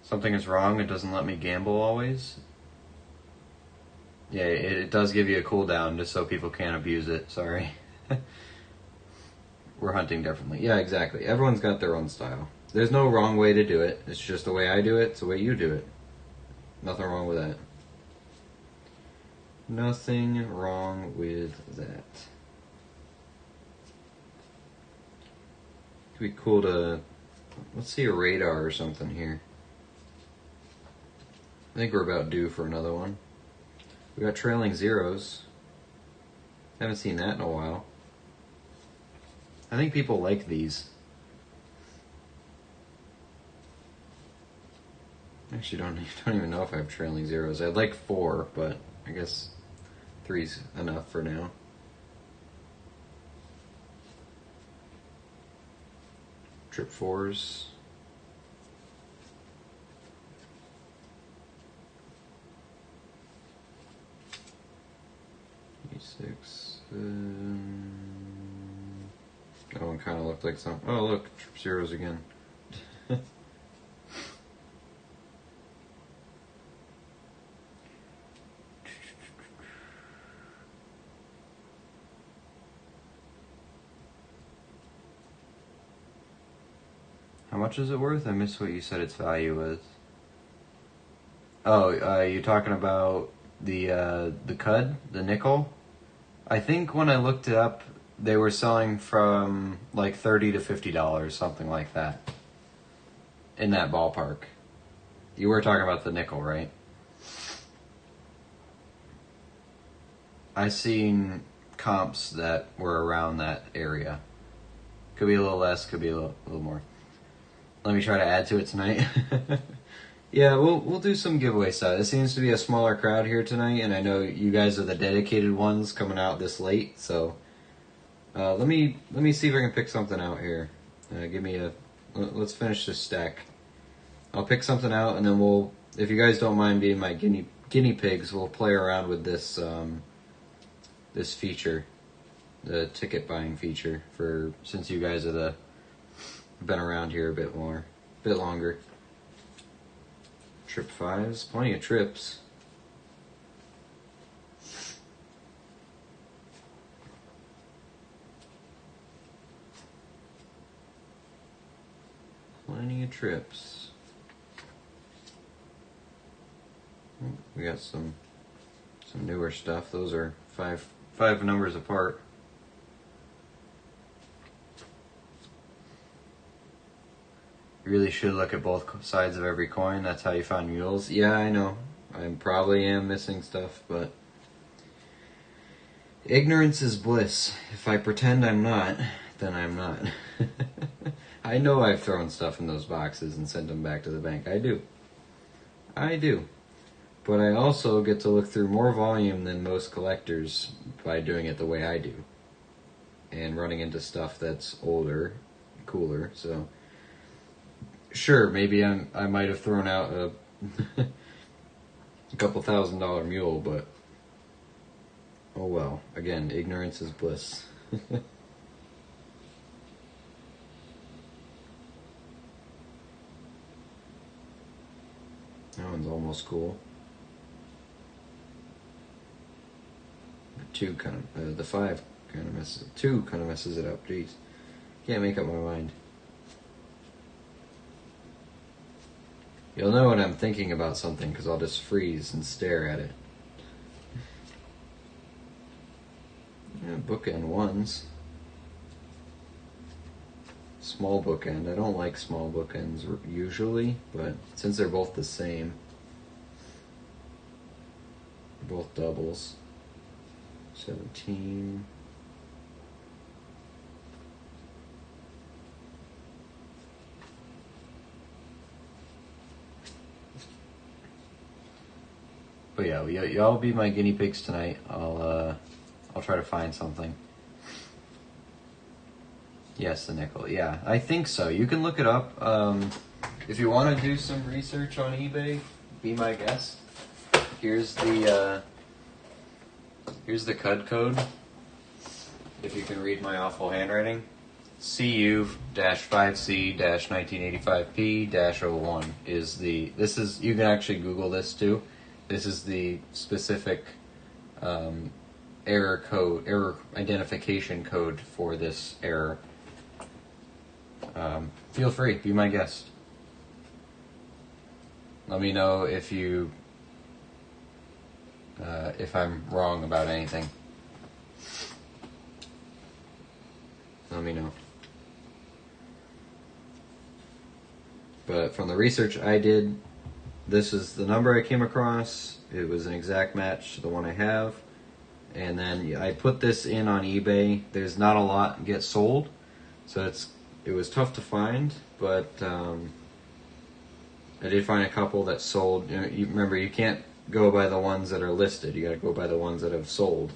Something is wrong, it doesn't let me gamble always. Yeah, it does give you a cooldown just so people can't abuse it. Sorry. We're hunting differently. Yeah, exactly. Everyone's got their own style. There's no wrong way to do it. It's just the way I do it. It's the way you do it. Nothing wrong with that. Nothing wrong with that. It'd be cool to... Let's see a radar or something here. I think we're about due for another one. We got trailing zeros. Haven't seen that in a while. I think people like these. Actually, don't even know if I have trailing zeros. I'd like 4, but I guess 3's enough for now. Trip 4s. E6. That one kind of looked like some. Oh, look, trip zeros again. How much is it worth? I missed what you said its value was. Oh, you talking about the cud, the nickel? I think when I looked it up, they were selling from like $30 to $50, something like that. In that ballpark. You were talking about the nickel, right? I seen comps that were around that area. Could be a little less, could be a little more. Let me try to add to it tonight. Yeah, we'll do some giveaway stuff. It seems to be a smaller crowd here tonight, and I know you guys are the dedicated ones coming out this late. So let me see if I can pick something out here. Let's finish this stack. I'll pick something out, and then we'll, if you guys don't mind being my guinea pigs, we'll play around with this this feature, the ticket buying feature, since you guys are been around here a bit longer. Trip 5s, plenty of trips. Plenty of trips. We got some newer stuff. Those are five numbers apart. You really should look at both sides of every coin. That's how you find mules. Yeah, I know. I probably am missing stuff, but ignorance is bliss. If I pretend I'm not, then I'm not. I know I've thrown stuff in those boxes and sent them back to the bank. I do. But I also get to look through more volume than most collectors by doing it the way I do. And running into stuff that's older, cooler, so... Sure, maybe I might have thrown out a couple $1,000 mule, but oh well. Again, ignorance is bliss. That one's almost cool. The 5 kind of messes. 2 kind of messes it up. Jeez, can't make up my mind. You'll know when I'm thinking about something because I'll just freeze and stare at it. Yeah, bookend ones. Small bookend. I don't like small bookends usually, but since they're both the same, they're both doubles. 17. But yeah, y'all be my guinea pigs tonight. I'll try to find something. Yes, the nickel. Yeah, I think so. You can look it up. If you want to do some research on eBay, be my guest. Here's the CUD code. If you can read my awful handwriting, CU-5C-1985P-01 is the. This is, you can actually Google this too. This is the specific error identification code for this error. Feel free, be my guest. Let me know if I'm wrong about anything. Let me know. But from the research I did, this is the number I came across. It was an exact match to the one I have. And then I put this in on eBay. There's not a lot get sold, so it was tough to find, but I did find a couple that sold. Remember, you can't go by the ones that are listed. You got to go by the ones that have sold.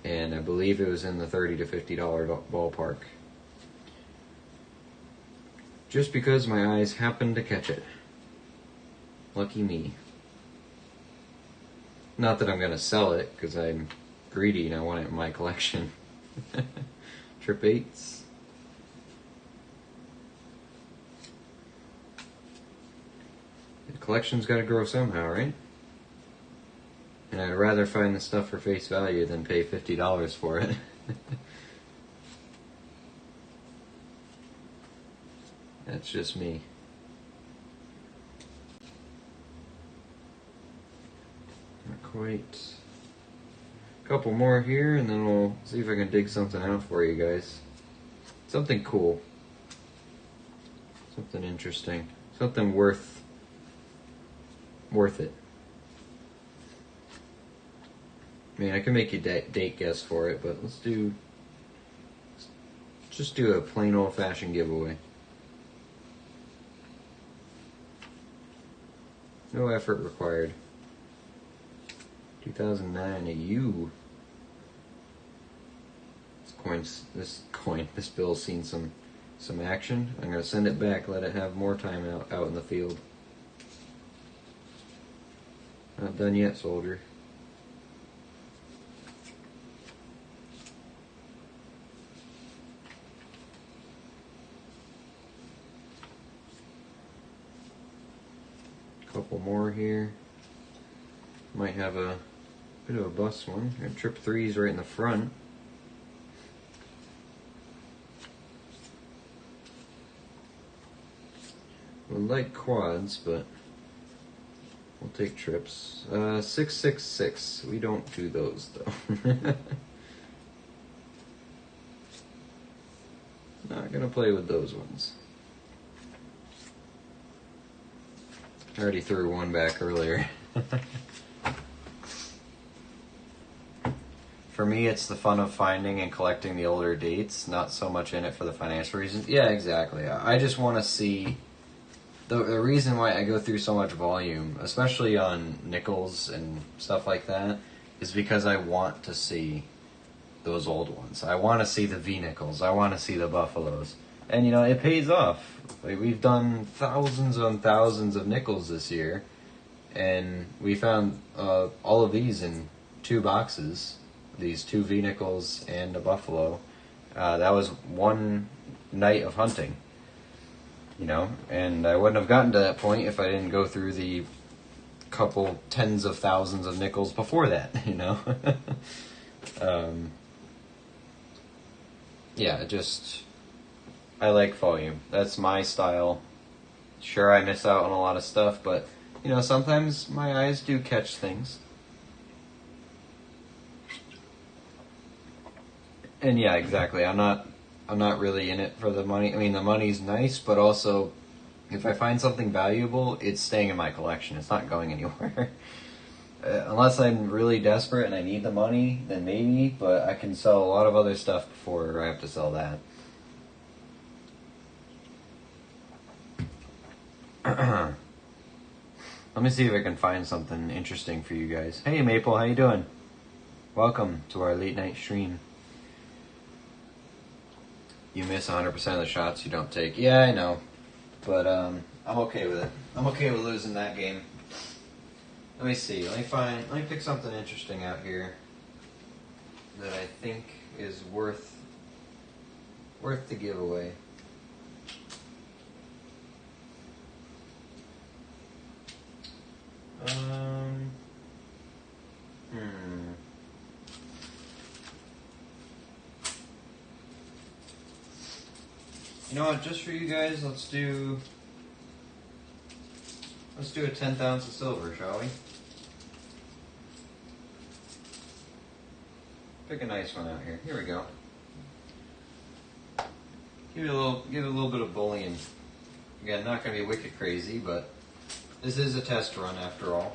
And I believe it was in the $30 to $50 ballpark. Just because my eyes happened to catch it. Lucky me. Not that I'm going to sell it, because I'm greedy and I want it in my collection. Trip 8s. The collection's got to grow somehow, right? And I'd rather find the stuff for face value than pay $50 for it. That's just me. Not quite. A couple more here, and then we'll see if I can dig something out for you guys. Something cool. Something interesting. Something worth it. I mean, I can make you date guess for it, but let's just do a plain old-fashioned giveaway. No effort required. 2009, a U. This bill's seen some action. I'm gonna send it back. Let it have more time out in the field. Not done yet, soldier. Couple more here. Might have a bit of a bust one. Trip 3's right in the front. We like quads, but we'll take trips. 666. We don't do those though. Not gonna play with those ones. I already threw one back earlier. For me, it's the fun of finding and collecting the older dates, not so much in it for the financial reasons. Yeah, exactly. I just want to see... The reason why I go through so much volume, especially on nickels and stuff like that, is because I want to see those old ones. I want to see the V-nickels. I want to see the buffaloes. And, it pays off. Like, we've done thousands on thousands of nickels this year, and we found all of these in 2 boxes. These 2 V-nickels and a buffalo. That was one night of hunting, and I wouldn't have gotten to that point if I didn't go through the couple tens of thousands of nickels before that, Yeah, I like volume. That's my style. Sure, I miss out on a lot of stuff, but, sometimes my eyes do catch things. And yeah, exactly. I'm not really in it for the money. I mean, the money's nice, but also, if I find something valuable, it's staying in my collection. It's not going anywhere. Unless I'm really desperate and I need the money, then maybe, but I can sell a lot of other stuff before I have to sell that. Let me see if I can find something interesting for you guys. Hey Maple, how you doing? Welcome to our late night stream. You miss 100% of the shots you don't take. Yeah, I know. But I'm okay with it. I'm okay with losing that game. Let me see. Let me pick something interesting out here that I think is worth the giveaway. You know what? Just for you guys, let's do a 1/10 ounce of silver, shall we? Pick a nice one out here. Here we go. Give it a little bit of bullion. Again, not going to be wicked crazy, but this is a test run after all.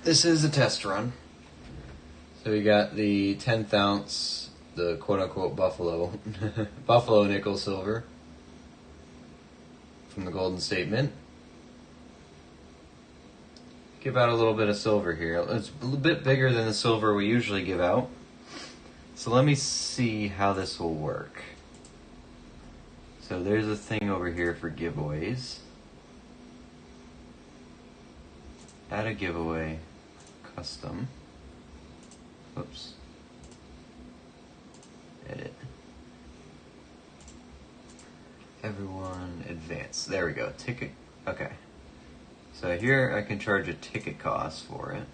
This is a test run. So we got the 1/10 ounce, the quote-unquote buffalo, buffalo nickel silver from the Golden State Mint. Give out a little bit of silver here. It's a little bit bigger than the silver we usually give out. So let me see how this will work. So there's a thing over here for giveaways. Add a giveaway. Custom. Oops. Edit. Everyone advance. There we go. Ticket. Okay. So here I can charge a ticket cost for it.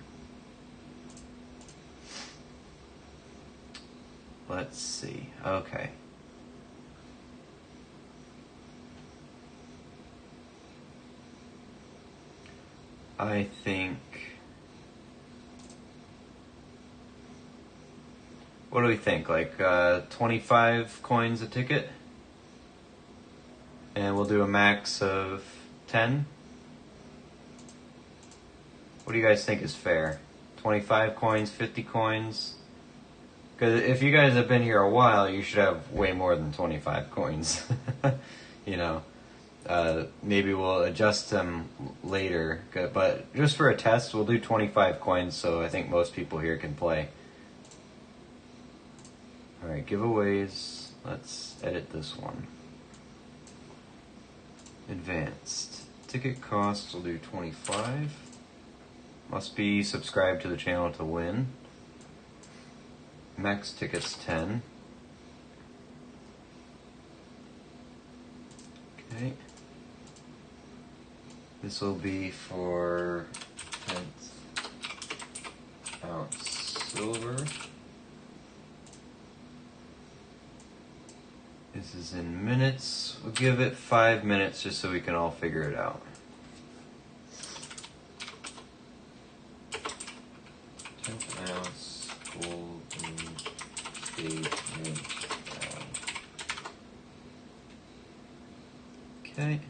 Let's see. Okay. I think... What do we think? Like 25 coins a ticket? And we'll do a max of 10? What do you guys think is fair? 25 coins, 50 coins? Because if you guys have been here a while, you should have way more than 25 coins. You know, maybe we'll adjust them later. But just for a test, we'll do 25 coins, so I think most people here can play. Alright, giveaways. Let's edit this one. Advanced. Ticket costs, we'll do 25. Must be subscribed to the channel to win. Max tickets 10. Okay. This will be for 1/10 ounce silver. This is in minutes. We'll give it 5 minutes just so we can all figure it out. 1/10 ounce Golden State Mint. Okay.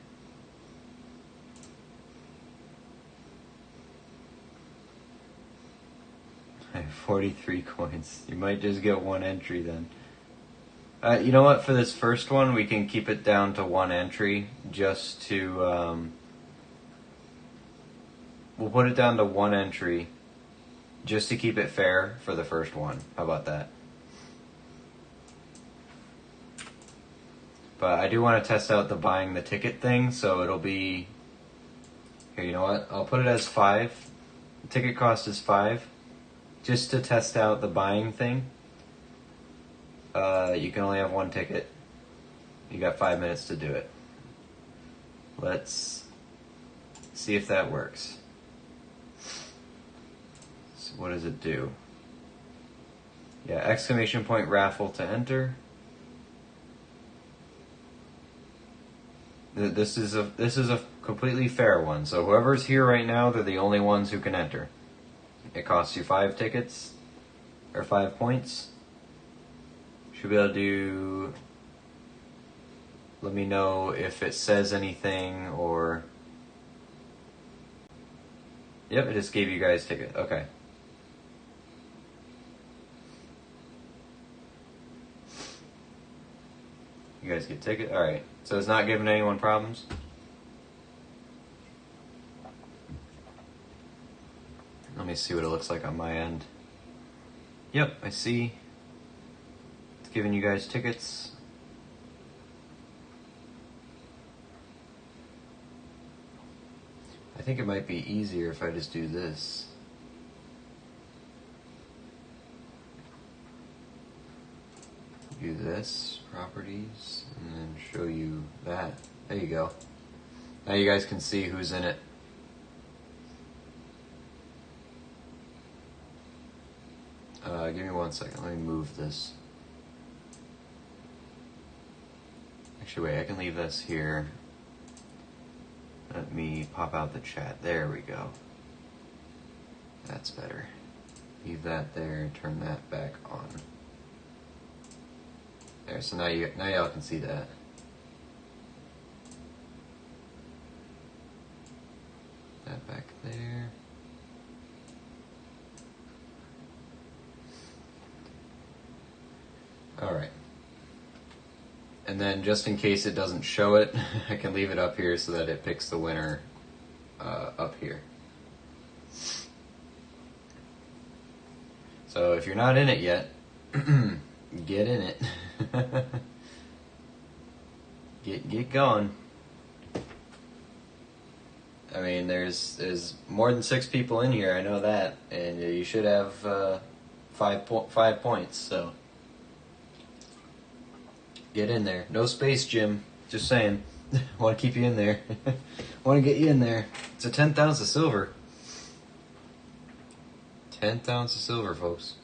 I have 43 coins. You might just get one entry then. You know what? For this first one, we can keep it down to one entry just to... we'll put it down to one entry just to keep it fair for the first one. How about that? But I do want to test out the buying the ticket thing, so it'll be... Here, you know what? I'll put it as 5. The ticket cost is 5. Just to test out the buying thing. You can only have one ticket. You got 5 minutes to do it. Let's see if that works. So what does it do? Yeah, exclamation point raffle to enter. This is a completely fair one. So whoever's here right now, they're the only ones who can enter. It costs you 5 tickets or 5 points. Should be able to do. Let me know if it says anything or. Yep, it just gave you guys ticket. Okay. You guys get ticket? Alright. So it's not giving anyone problems? Let me see what it looks like on my end. Yep, I see. It's giving you guys tickets. I think it might be easier if I just do this. Do this, properties, and then show you that. There you go. Now you guys can see who's in it. Give me 1 second. Let me move this. Actually, wait, I can leave this here. Let me pop out the chat. There we go. That's better. Leave that there, turn that back on. There, so now y'all can see that. That back there. Alright. And then just in case it doesn't show it, I can leave it up here so that it picks the winner up here. So if you're not in it yet, get in it. Get going. I mean, there's more than 6 people in here. I know that, and you should have 5 points. So get in there. No space, Jim. Just saying. Want to keep you in there. Want to get you in there. It's a 10th ounce of silver. 10th ounce of silver, folks.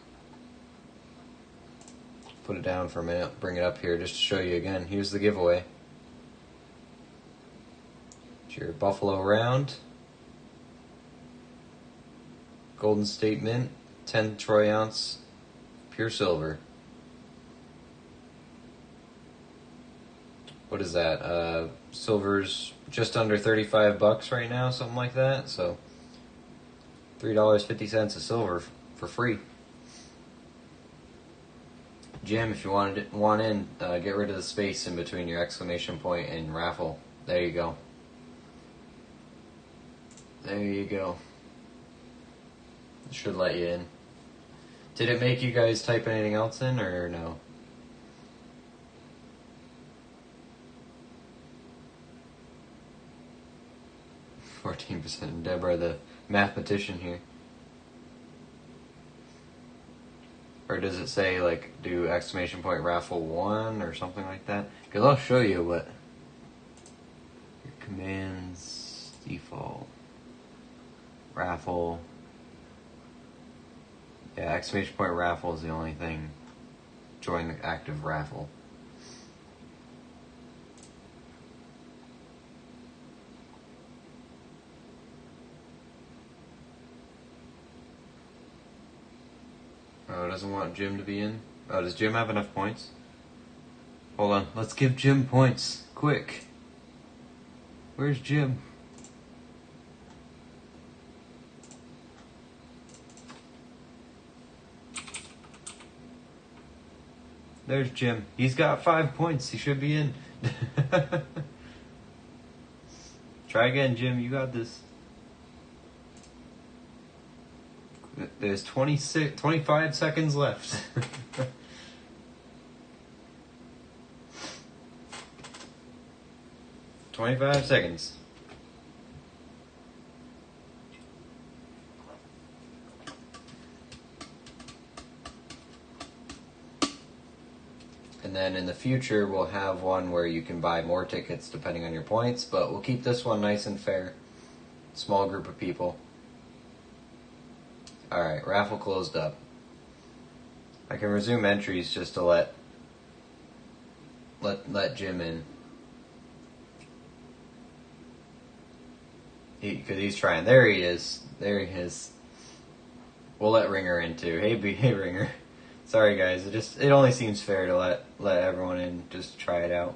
Put it down for a minute. Bring it up here just to show you again. Here's the giveaway. Your Buffalo Round, Golden State Mint, 10 troy ounce, pure silver. What is that? Silver's just under $35 right now, something like that. So $3.50 of silver for free. Jim, if you want in, get rid of the space in between your exclamation point and raffle. There you go. There you go. It should let you in. Did it make you guys type anything else in, or no? %. Deborah, the mathematician here. Or does it say, like, do exclamation point raffle 1 or something like that? Because I'll show you what your commands default. Raffle. Yeah, exclamation point raffle is the only thing. Join the active raffle. Oh, it doesn't want Jim to be in? Oh, does Jim have enough points? Hold on, let's give Jim points. Quick. Where's Jim? There's Jim. He's got 5 points. He should be in. Try again, Jim. You got this. There's 25 seconds left. $25 seconds. And then in the future, we'll have one where you can buy more tickets depending on your points, but we'll keep this one nice and fair. Small group of people. Alright, raffle closed up. I can resume entries just to let Jim in. Because he's trying. There he is. There he is. We'll let Ringer in too. Hey Ringer. Sorry guys, it only seems fair to let everyone in just try it out.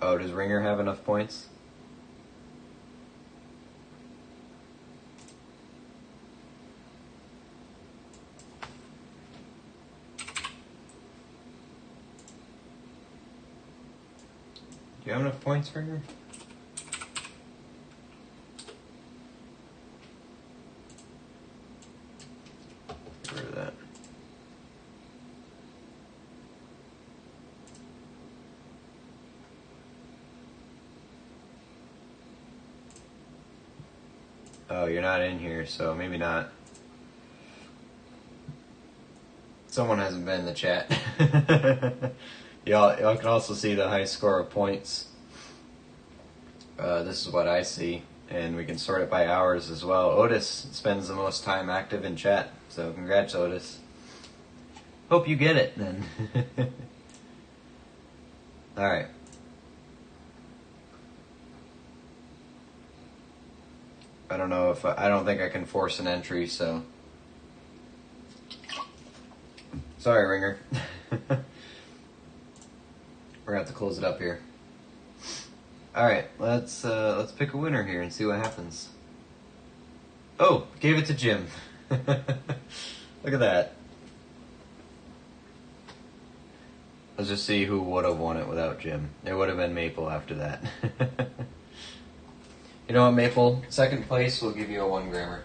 Oh, does Ringer have enough points? Do you have enough points, Ringer? Get rid of that. Oh, you're not in here, so maybe not. Someone hasn't been in the chat. Y'all can also see the high score of points. This is what I see, and we can sort it by hours as well. Otis spends the most time active in chat, so congrats, Otis. Hope you get it then. Alright. I don't know if I don't think I can force an entry, so. Sorry, Ringer. We're gonna have to close it up here. Alright, let's pick a winner here and see what happens. Oh, gave it to Jim. Look at that. Let's just see who would have won it without Jim. It would have been Maple after that. You know what, Maple? Second place will give you a 1 grammer.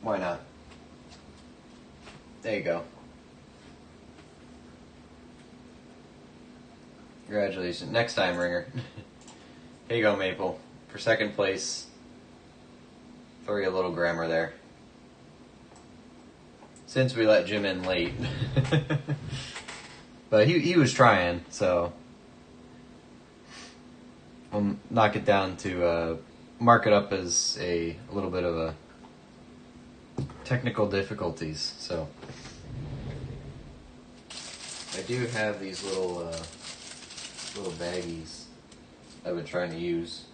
Why not? There you go. Congratulations. Next time, Ringer. Here you go, Maple. For second place, throw you a little grammer there. Since we let Jim in late. But he was trying, so I'll knock it down to mark it up as a little bit of a technical difficulties. So I do have these little baggies I've been trying to use.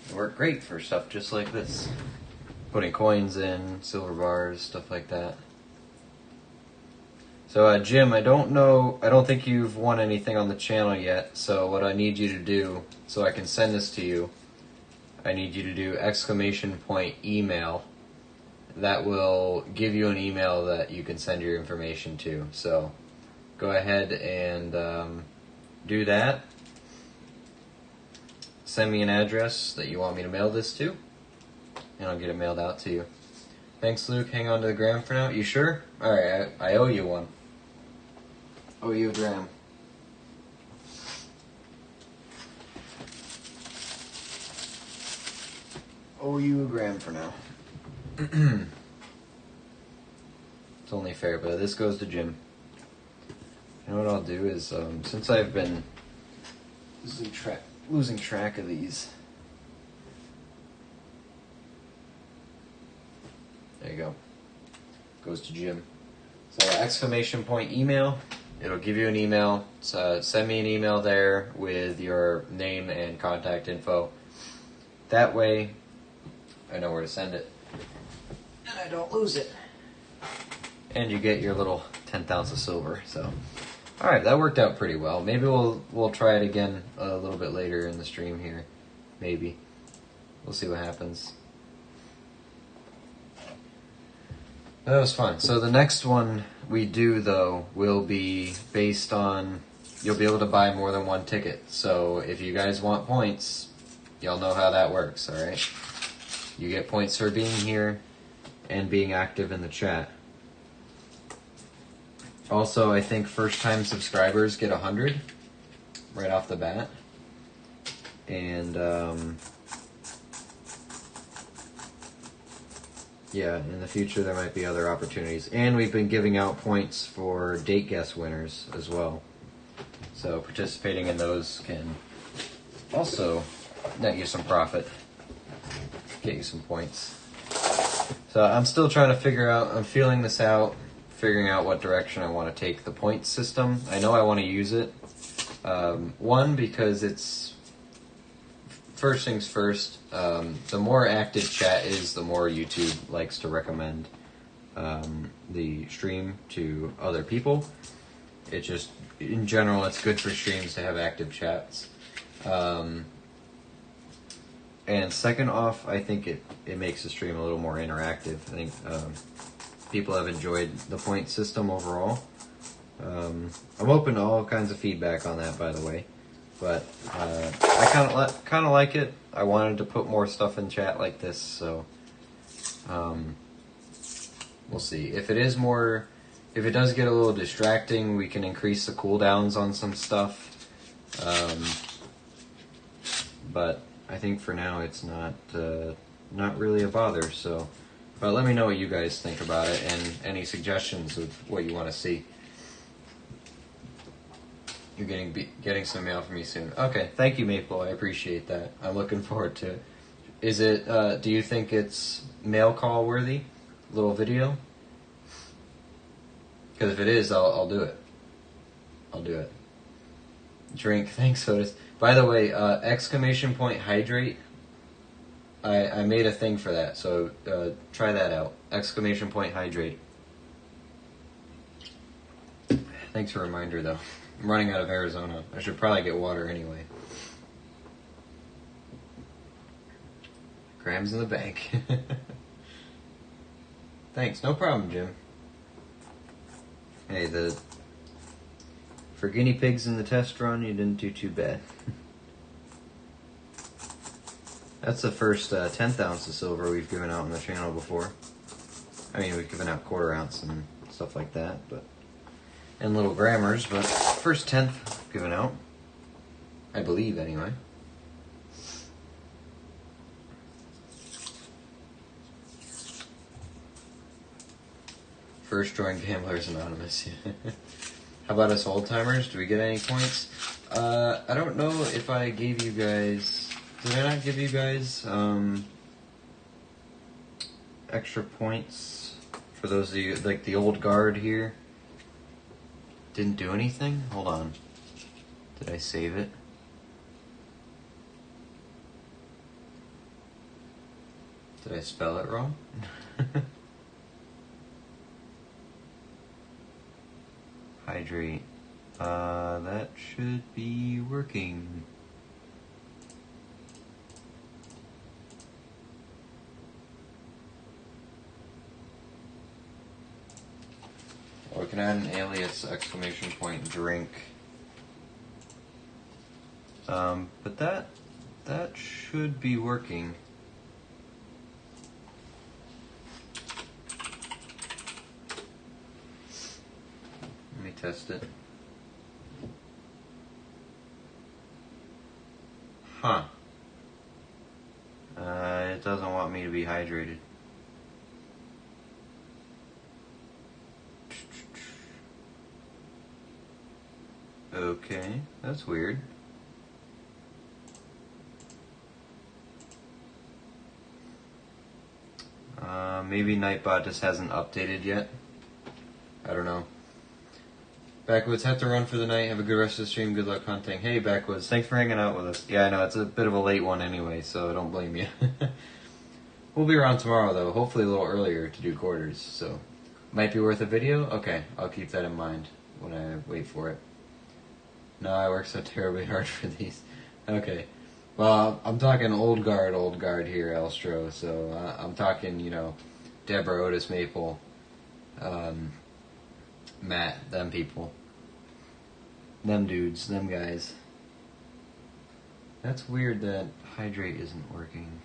They work great for stuff just like this. Putting coins in, silver bars, stuff like that. So Jim, I don't think you've won anything on the channel yet, so what I need you to do, so I can send this to you, I need you to do !email. That will give you an email that you can send your information to. So go ahead and do that. Send me an address that you want me to mail this to, and I'll get it mailed out to you. Thanks, Luke. Hang on to the gram for now. You sure? Alright, I owe you one. Owe you a gram. Owe you a gram for now. It's only fair, but this goes to Jim. You know what I'll do is, since I've been losing track of these. There you go. Goes to Jim. So !email. It'll give you an email. So send me an email there with your name and contact info. That way, I know where to send it, and I don't lose it. And you get your little 10th ounce of silver. So, all right, that worked out pretty well. Maybe we'll try it again a little bit later in the stream here. Maybe we'll see what happens. That was fun. So the next one we do, though, will be based on, you'll be able to buy more than one ticket. So if you guys want points, y'all know how that works, alright? You get points for being here and being active in the chat. Also, I think first-time subscribers get 100 right off the bat. And, yeah, in the future there might be other opportunities. And we've been giving out points for date guess winners as well. So participating in those can also net you some profit, get you some points. So I'm still trying to figure out, I'm feeling this out, figuring out what direction I want to take the points system. I know I want to use it. One, because it's, first things first, the more active chat is, the more YouTube likes to recommend the stream to other people. It just, in general, it's good for streams to have active chats. And second off, I think it makes the stream a little more interactive. I think people have enjoyed the point system overall. I'm open to all kinds of feedback on that, by the way. But I kind of like it. I wanted to put more stuff in chat like this, so we'll see. If it does get a little distracting, we can increase the cooldowns on some stuff. But I think for now it's not really a bother. So, but let me know what you guys think about it and any suggestions of what you want to see. You're getting some mail from me soon. Okay, thank you, Maple. I appreciate that. I'm looking forward to it. Is it? Do you think it's mail call worthy? little video? Because if it is, I'll do it. I'll do it. Drink. Thanks, Otis. By the way, exclamation point hydrate. I made a thing for that, so try that out. Exclamation point hydrate. Thanks for a reminder, though. I'm running out of Arizona. I should probably get water anyway. Grams in the bank. Thanks, no problem, Jim. Hey, for guinea pigs in the test run, you didn't do too bad. That's the first 10th ounce of silver we've given out on the channel before. I mean, we've given out quarter ounce and stuff like that, and little grammars, but first 10th given out. I believe, anyway. First joined Gamblers Anonymous. How about us old timers? Do we get any points? I don't know if I gave you guys. Did I not give you guys extra points for those of you like the old guard here? Didn't do anything? Hold on. Did I save it? Did I spell it wrong? Hydrate. That should be working. Or we can add an alias exclamation point drink. But that should be working. Let me test it. Huh. It doesn't want me to be hydrated. Okay, that's weird. Maybe Nightbot just hasn't updated yet. I don't know. Backwoods, have to run for the night. Have a good rest of the stream. Good luck hunting. Hey, Backwoods, thanks for hanging out with us. Yeah, I know, it's a bit of a late one anyway, so don't blame you. We'll be around tomorrow, though. Hopefully a little earlier to do quarters, so might be worth a video? Okay, I'll keep that in mind when I wait for it. No, I work so terribly hard for these. Okay. Well, I'm talking old guard here, Elstro, so I'm talking, Deborah, Otis, Maple, Matt, them people. Them dudes, them guys. That's weird that hydrate isn't working.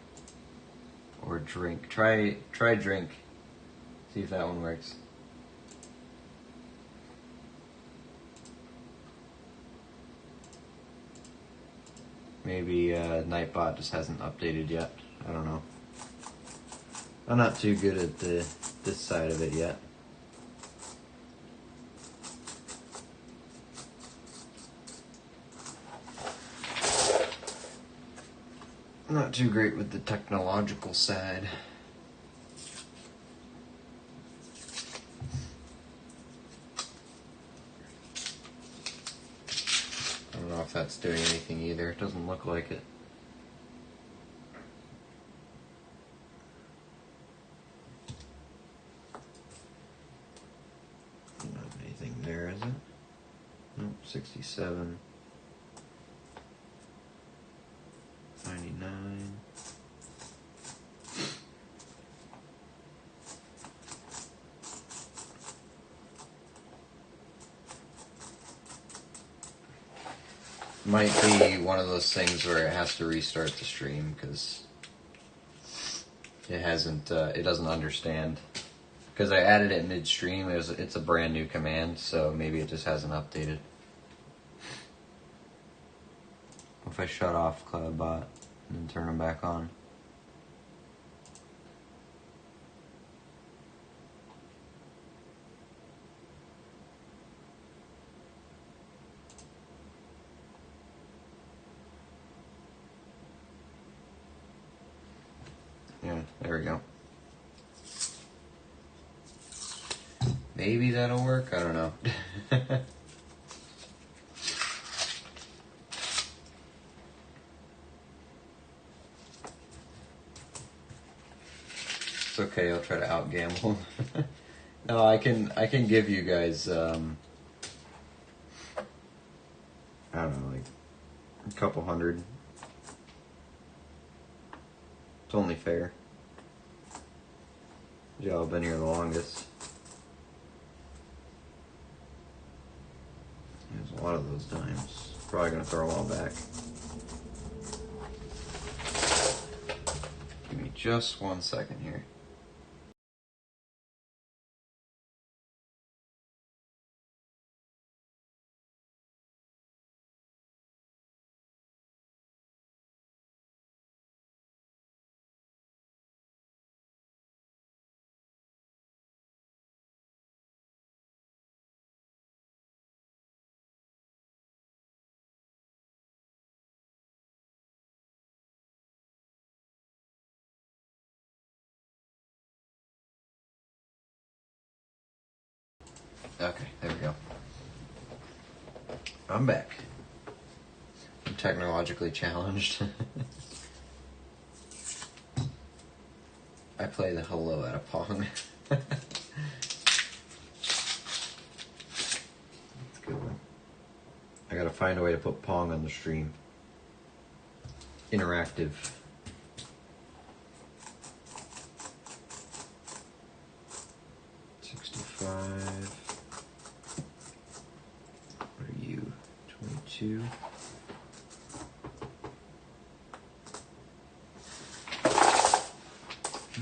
Or drink. Try drink. See if that one works. Maybe Nightbot just hasn't updated yet. I don't know. I'm not too good at this side of it yet. I'm not too great with the technological side. I don't know if that's doing anything either. It doesn't look like it. Don't have anything there, is it? Nope, 67. 99. Might be one of those things where it has to restart the stream because it hasn't. It doesn't understand. Because I added it midstream. It's a brand new command, so maybe it just hasn't updated. If I shut off CloudBot and then turn them back on. Yeah, there we go. Maybe that'll work. I don't know. It's okay. I'll try to outgamble. No, I can give you guys. I don't know, like a couple hundred. It's only fair. Y'all have been here the longest. There's a lot of those dimes. Probably gonna throw them all back. Give me just 1 second here. Okay, there we go. I'm back. I'm technologically challenged. I play the hello out of Pong. That's a good one. I gotta find a way to put Pong on the stream. Interactive. What are you? 22.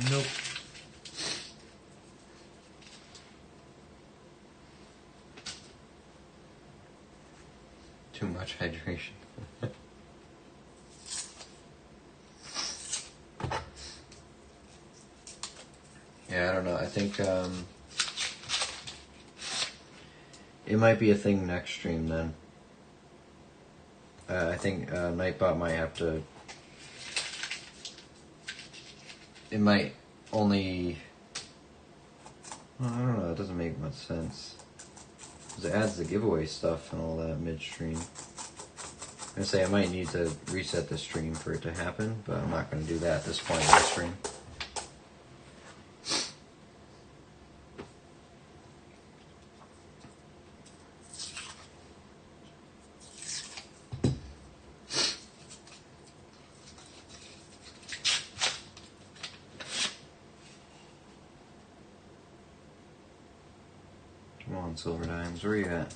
Nope. Too much hydration. Yeah, I don't know. I think it might be a thing next stream then. I think Nightbot might have to. It might only. Well, I don't know. It doesn't make much sense. Because it adds the giveaway stuff and all that midstream. I'm gonna say I might need to reset the stream for it to happen, but I'm not gonna do that at this point in the stream. Come on, Silver Dimes, where are you at?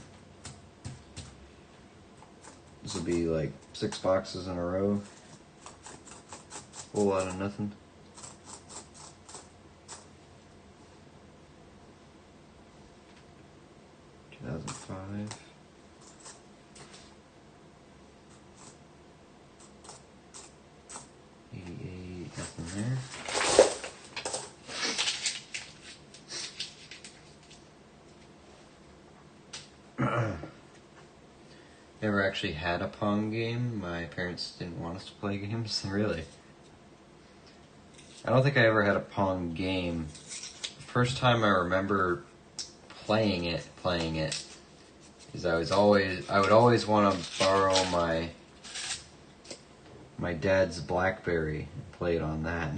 This will be like 6 boxes in a row. Whole lot of nothing. $2005. $88, nothing there. Never actually had a Pong game. My parents didn't want us to play games. Really? I don't think I ever had a Pong game. First time I remember playing it is I would always want to borrow my dad's BlackBerry and play it on that.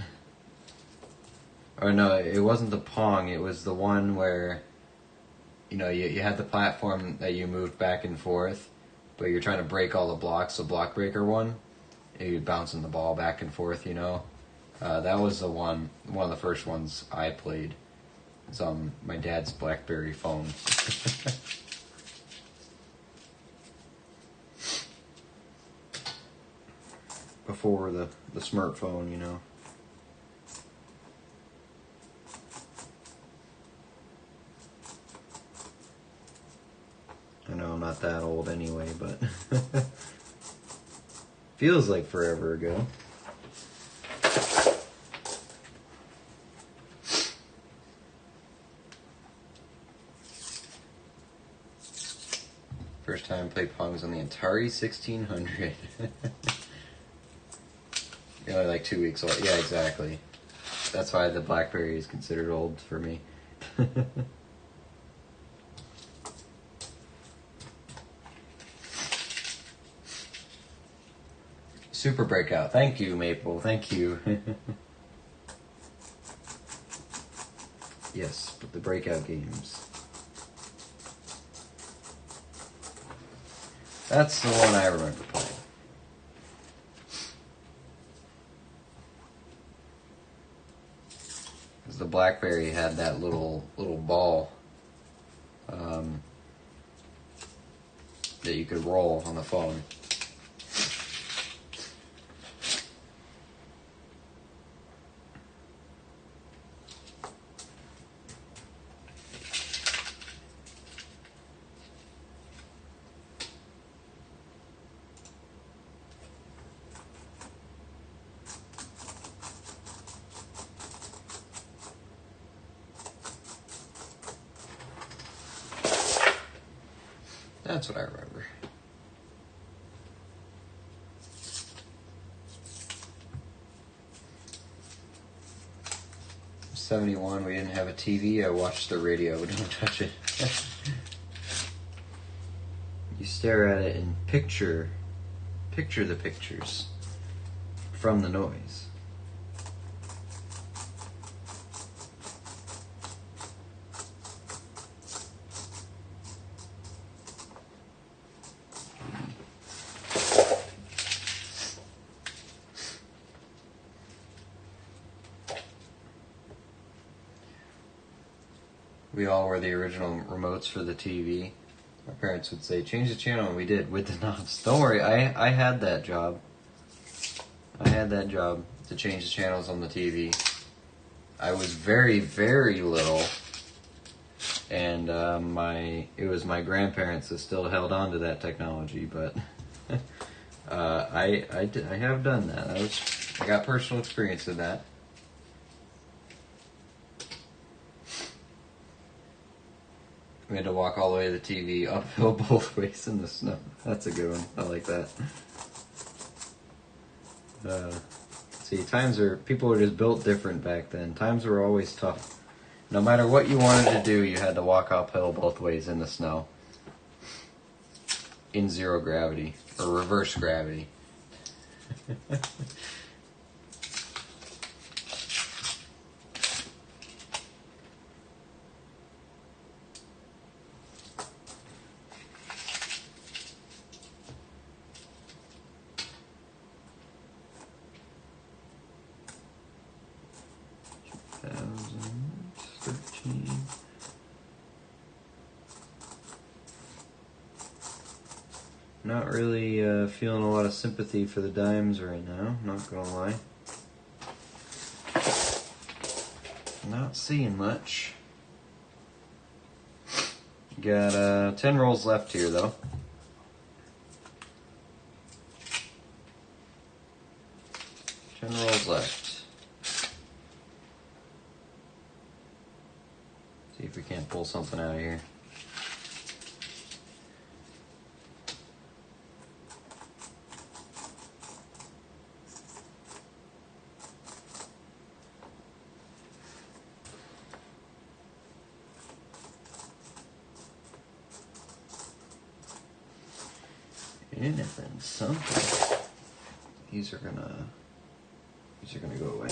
Or no, it wasn't the Pong. It was the one where you had the platform that you moved back and forth, but you're trying to break all the blocks. The block breaker one, you're bouncing the ball back and forth. That was the one of the first ones I played. It's on my dad's BlackBerry phone. Before the smartphone, I know I'm not that old anyway, but feels like forever ago. First time I played Pong was on the Atari 1600. You're only like 2 weeks old. Yeah, exactly. That's why the BlackBerry is considered old for me. Super Breakout. Thank you, Maple. Thank you. Yes, but the Breakout games. That's the one I remember playing. Because the BlackBerry had that little ball that you could roll on the phone. That's what I remember. '71, we didn't have a TV. I watched the radio. Don't touch it. You stare at it and picture the pictures from the noise. We all were the original remotes for the TV. My parents would say, change the channel, and we did with the knobs. Don't worry, I had that job. I had that job to change the channels on the TV. I was very, very little, and it was my grandparents that still held on to that technology, but I have done that. I got personal experience with that. We had to walk all the way to the TV, uphill both ways in the snow. That's a good one. I like that. See, people were just built different back then. Times were always tough. No matter what you wanted to do, you had to walk uphill both ways in the snow. In zero gravity, or reverse gravity. Not really feeling a lot of sympathy for the dimes right now, not gonna lie. Not seeing much. Got 10 rolls left here though. Left. See if we can't pull something out of here. Anything, something. These are gonna go away.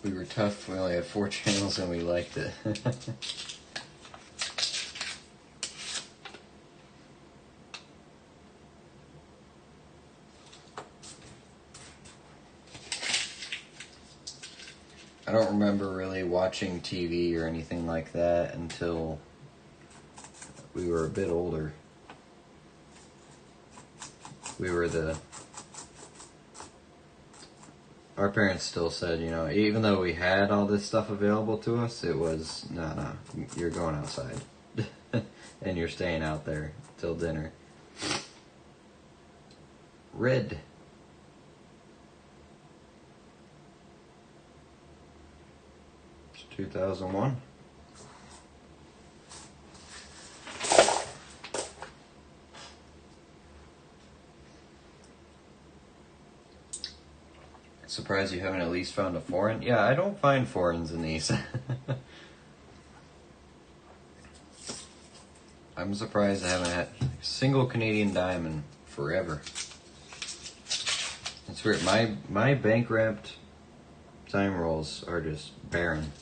We were tough. We only had 4 channels and we liked it. I don't remember really watching TV or anything like that until we were a bit older. Our parents still said, even though we had all this stuff available to us, it was, no, you're going outside. And you're staying out there till dinner. Red. It's 2001. Surprised you haven't at least found a foreign? Yeah, I don't find foreigns in these. I'm surprised I haven't had a single Canadian dime in forever. It's weird. My bank wrapped dime rolls are just barren.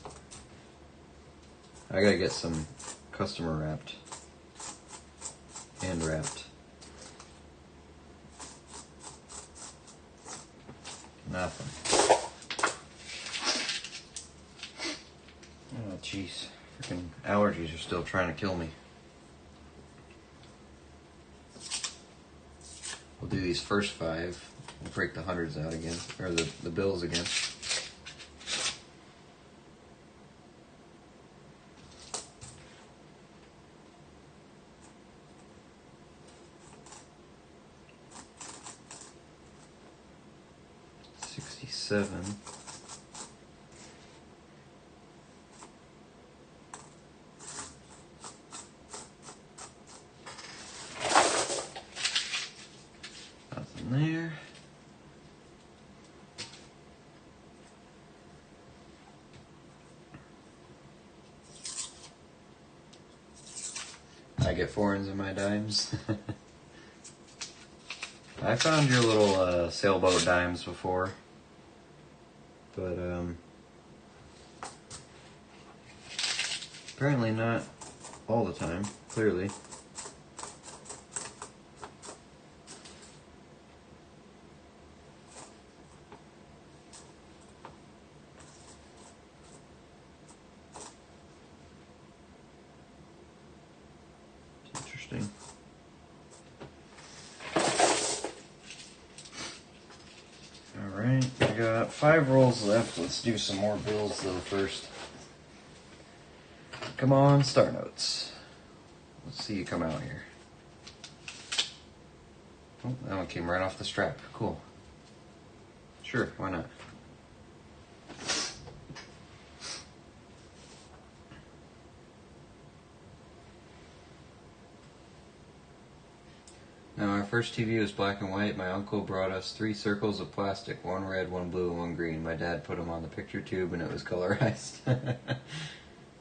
I gotta get some customer wrapped. Hand wrapped. Nothing. Oh jeez. Freaking allergies are still trying to kill me. We'll do these first 5. We'll break the hundreds out again. Or the bills again. $67. Nothing there. I get foreigns in my dimes. I found your little sailboat dimes before, but apparently not all the time, clearly. Interesting. Alright, I got 5 rolls left. Let's do some more bills though first. Come on, Star Notes. Let's see you come out here. Oh, that one came right off the strap. Cool. Sure, why not? Now, our first TV was black and white. My uncle brought us 3 circles of plastic, 1 red, 1 blue, and 1 green. My dad put them on the picture tube and it was colorized.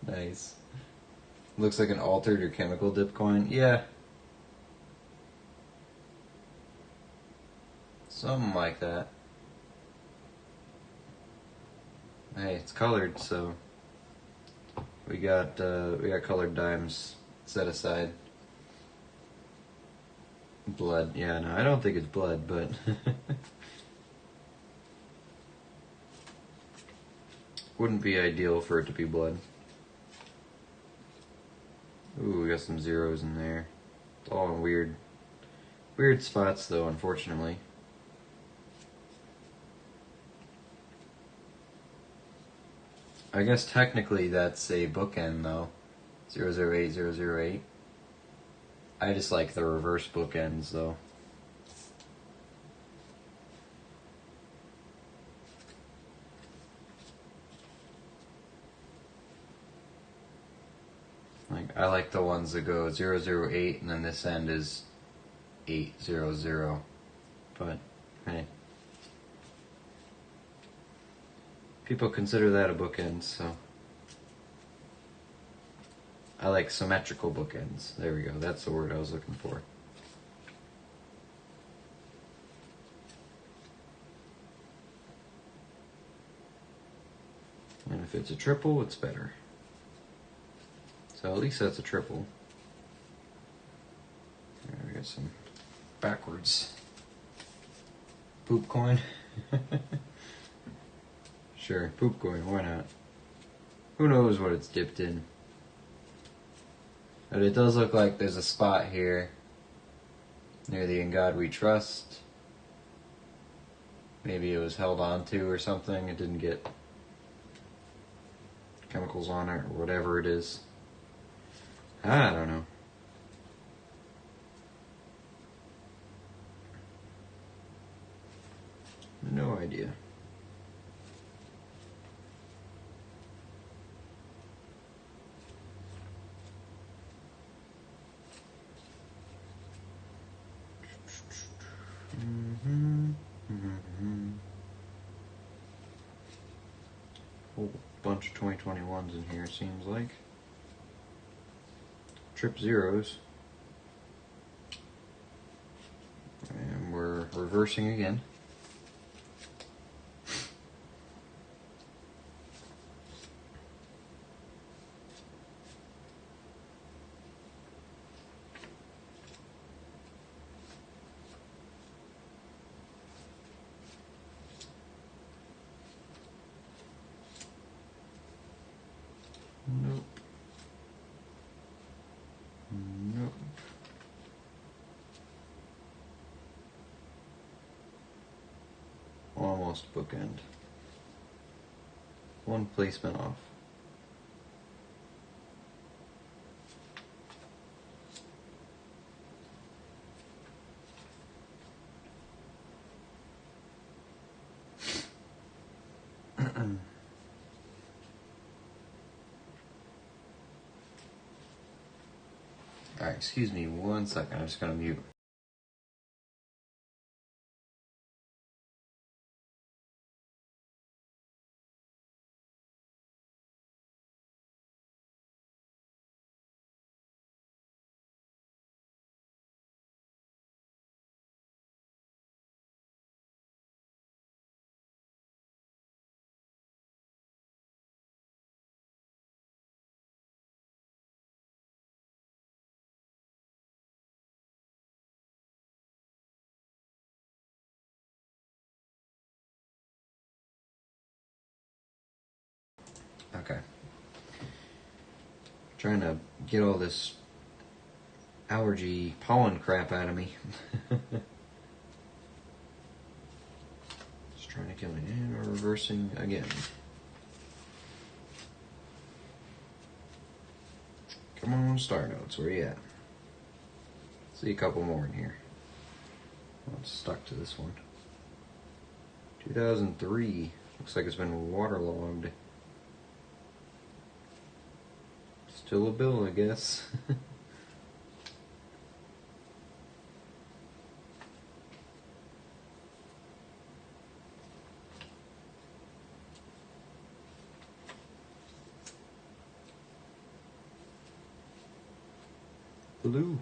Nice. Looks like an altered or chemical dip coin. Yeah. Something like that. Hey, it's colored, so we got colored dimes set aside. Blood. Yeah, no, I don't think it's blood, but wouldn't be ideal for it to be blood. Ooh, we got some zeros in there. It's all in weird spots, though, unfortunately. I guess technically that's a bookend, though. 008008. I just like the reverse bookends, though. Like, I like the ones that go 008 and then this end is 800. But, hey. People consider that a bookend, so. I like symmetrical bookends. There we go. That's the word I was looking for. And if it's a triple, it's better. So at least that's a triple. There, we got some backwards poop coin. Sure, poop coin, why not? Who knows what it's dipped in? But it does look like there's a spot here near the In God We Trust. Maybe it was held onto or something. It didn't get chemicals on it or whatever it is. I don't know. No idea. Whole bunch of 2021s in here, seems like. trip zeros. And we're reversing again. Nope. Nope. Almost bookend. One placement off. Alright, excuse me 1 second, I'm just gonna mute. Okay. Trying to get all this allergy pollen crap out of me. Just trying to kill me. And we're reversing again. Come on, star notes, where you at? See a couple more in here. I'm stuck to this one. 2003. Looks like it's been waterlogged. Still a bill, I guess. Blue.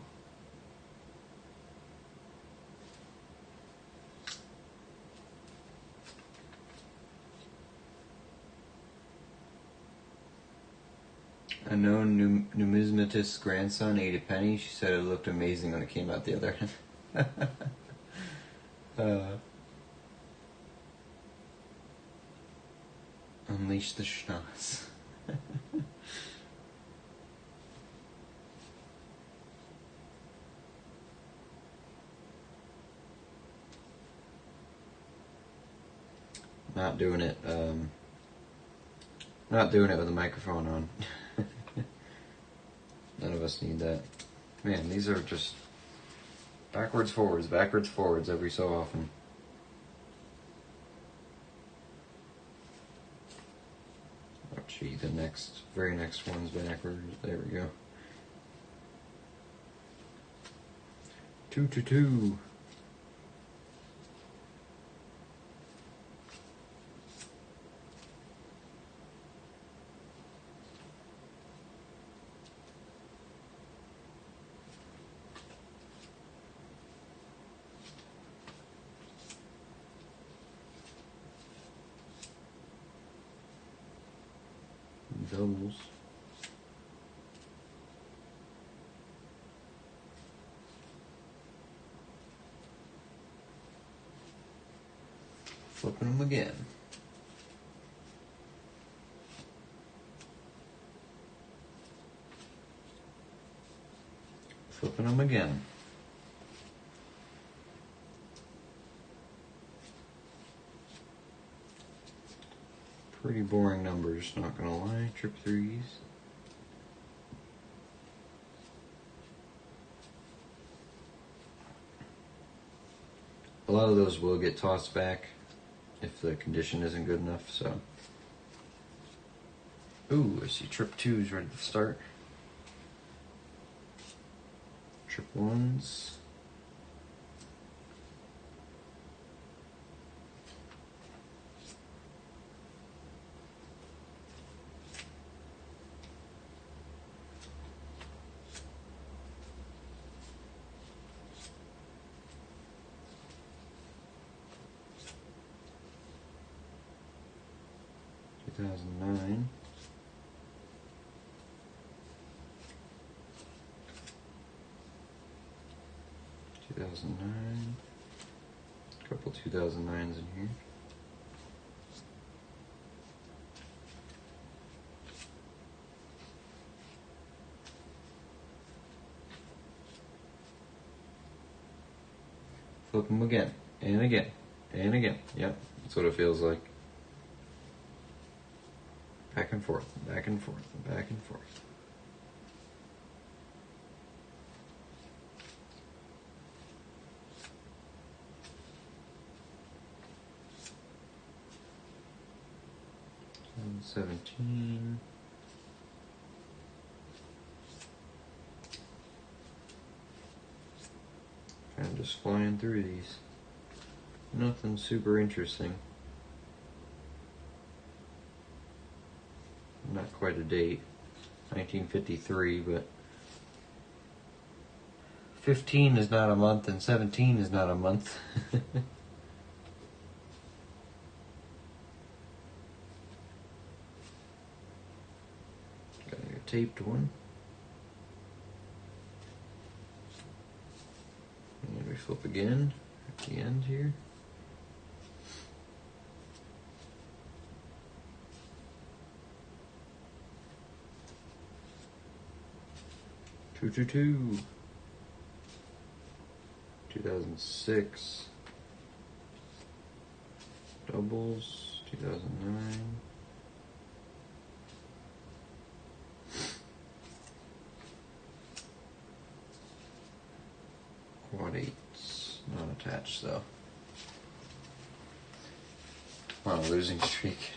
A known numismatist's grandson ate a penny. She said it looked amazing when it came out the other end. Unleash the schnoz. Not doing it. Not doing it with a microphone on. None of us need that. Man, these are just backwards, forwards every so often. Oh gee, the very next one's backwards. There we go. 2 to 2. Doubles. Flipping them again. Flipping them again. Pretty boring numbers, not gonna lie. Trip threes. A lot of those will get tossed back if the condition isn't good enough, so. Ooh, I see trip twos ready to start. Trip ones. 2009. A couple 2009s in here. Flip them again, and again, and again. Yep, that's what it feels like. Back and forth, back and forth, back and forth. And 17. I'm just flying through these. Nothing super interesting. Not quite a date. 1953, but 15 is not a month and 17 is not a month. Got your taped one. And we flip again at the end here. Two, two, two. 2006. Doubles. 2009. Quad eights. Not attached though. On a losing streak.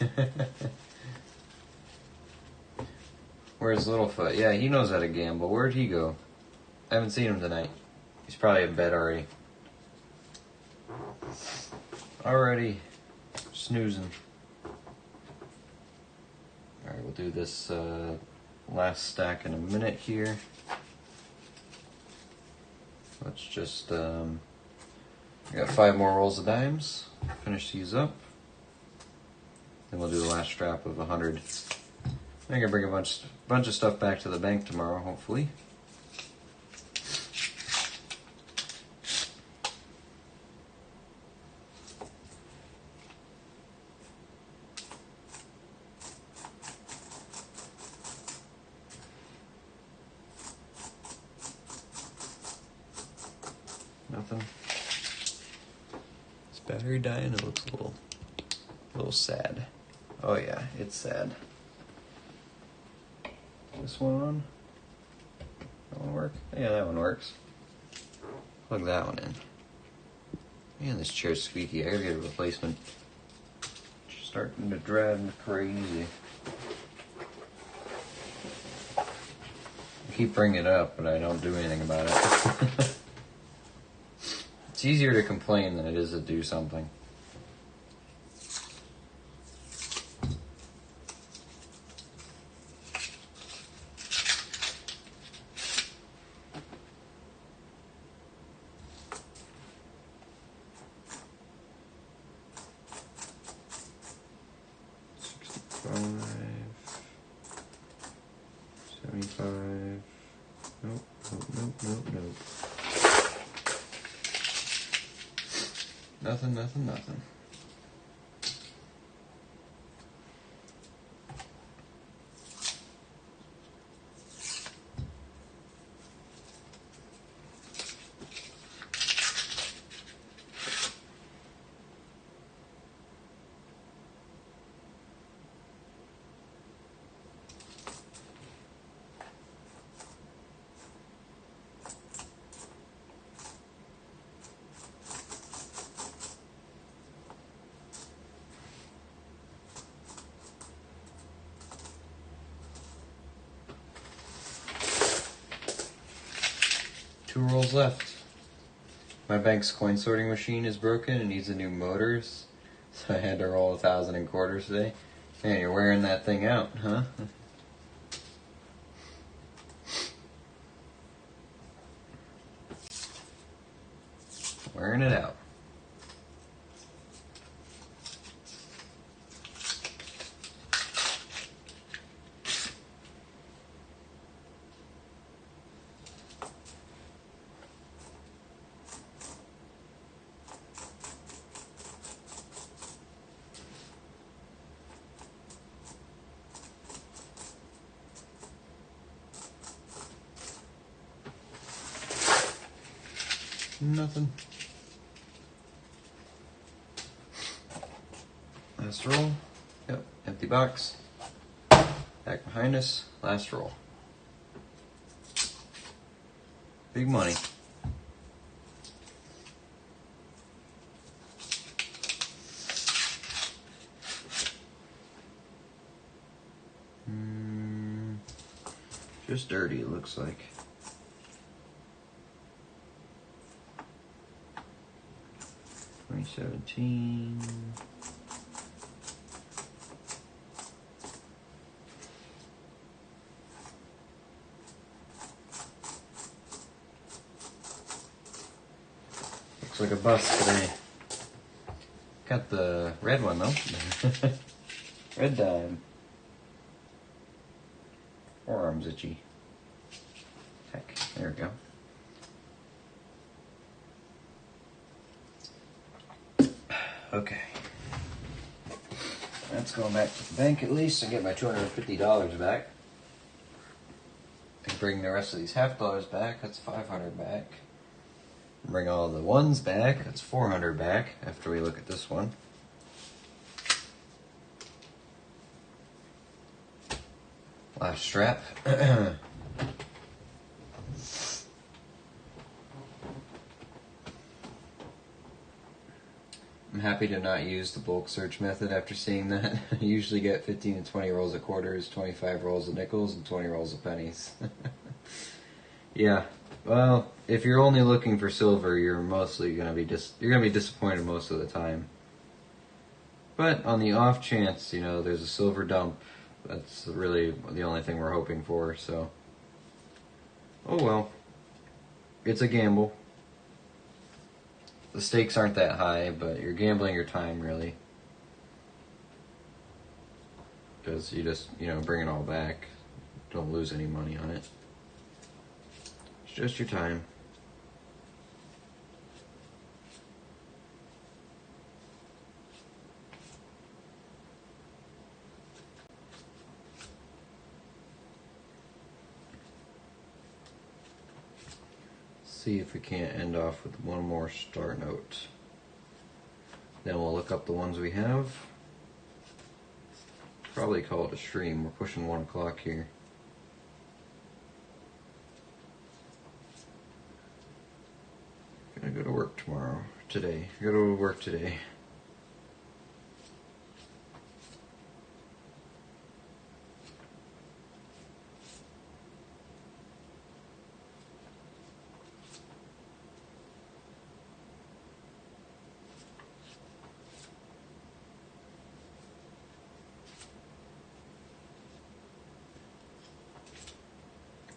Where's Littlefoot? Yeah, he knows how to gamble. Where'd he go? I haven't seen him tonight. He's probably in bed already. Already snoozing. Alright, we'll do this last stack in a minute here. Let's just, we got 5 more rolls of dimes. Finish these up. Then we'll do the last strap of 100. I can bring a bunch of stuff back to the bank tomorrow, hopefully. Nothing. It's battery dying. It looks a little sad. Oh yeah, it's sad. This one on? That one work? Yeah, that one works. Plug that one in. Man, this chair's squeaky. I gotta get a replacement. It's starting to drive me crazy. I keep bringing it up, but I don't do anything about it. It's easier to complain than it is to do something. Nothing. Two rolls left. My bank's coin sorting machine is broken and needs a new motor, so I had to roll 1,000 in quarters today. Man, you're wearing that thing out, huh? Wearing it out. Nothing. Last roll. Yep, empty box. Back behind us. Last roll. Big money. Just dirty, it looks like. $2017. Looks like a bust today. Got the red one though. Red dime. Forearm's itchy. Heck, there we go. Okay. That's going back to the bank at least and get my $250 back. And bring the rest of these $half back, that's $500 back. Bring all the ones back, that's $400 back after we look at this one. Last strap. I'm happy to not use the bulk search method after seeing that. I usually get 15 to 20 rolls of quarters, 25 rolls of nickels, and 20 rolls of pennies. Yeah, well, if you're only looking for silver, you're mostly gonna be disappointed most of the time. But on the off chance, there's a silver dump, that's really the only thing we're hoping for, so. Oh well. It's a gamble. The stakes aren't that high, but you're gambling your time, really. Because you just, bring it all back. Don't lose any money on it. It's just your time. See if we can't end off with one more star note. Then we'll look up the ones we have. Probably call it a stream. We're pushing 1 o'clock here. Gonna go to work tomorrow. Today. Go to work today.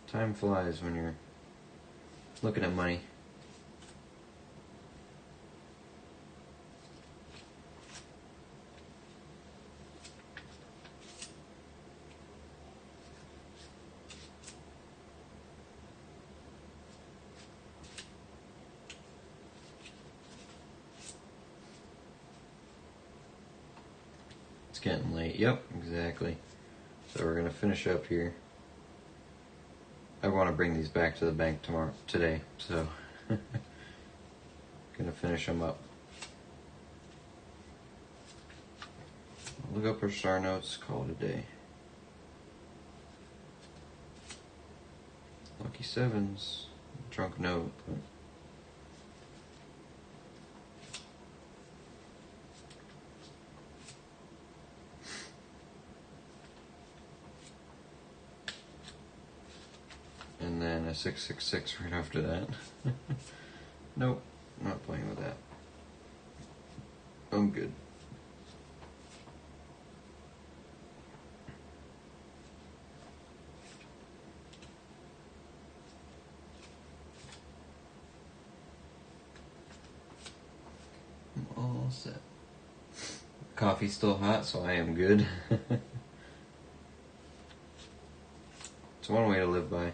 Time flies when you're looking at money. It's getting late. Yep, exactly. So we're gonna finish up here. I want to bring these back to the bank today, so gonna finish them up. Look up our star notes, call it a day. Lucky sevens, drunk note. But and then a 666 right after that. Nope, not playing with that. I'm good. I'm all set. Coffee's still hot, so I am good. It's one way to live by.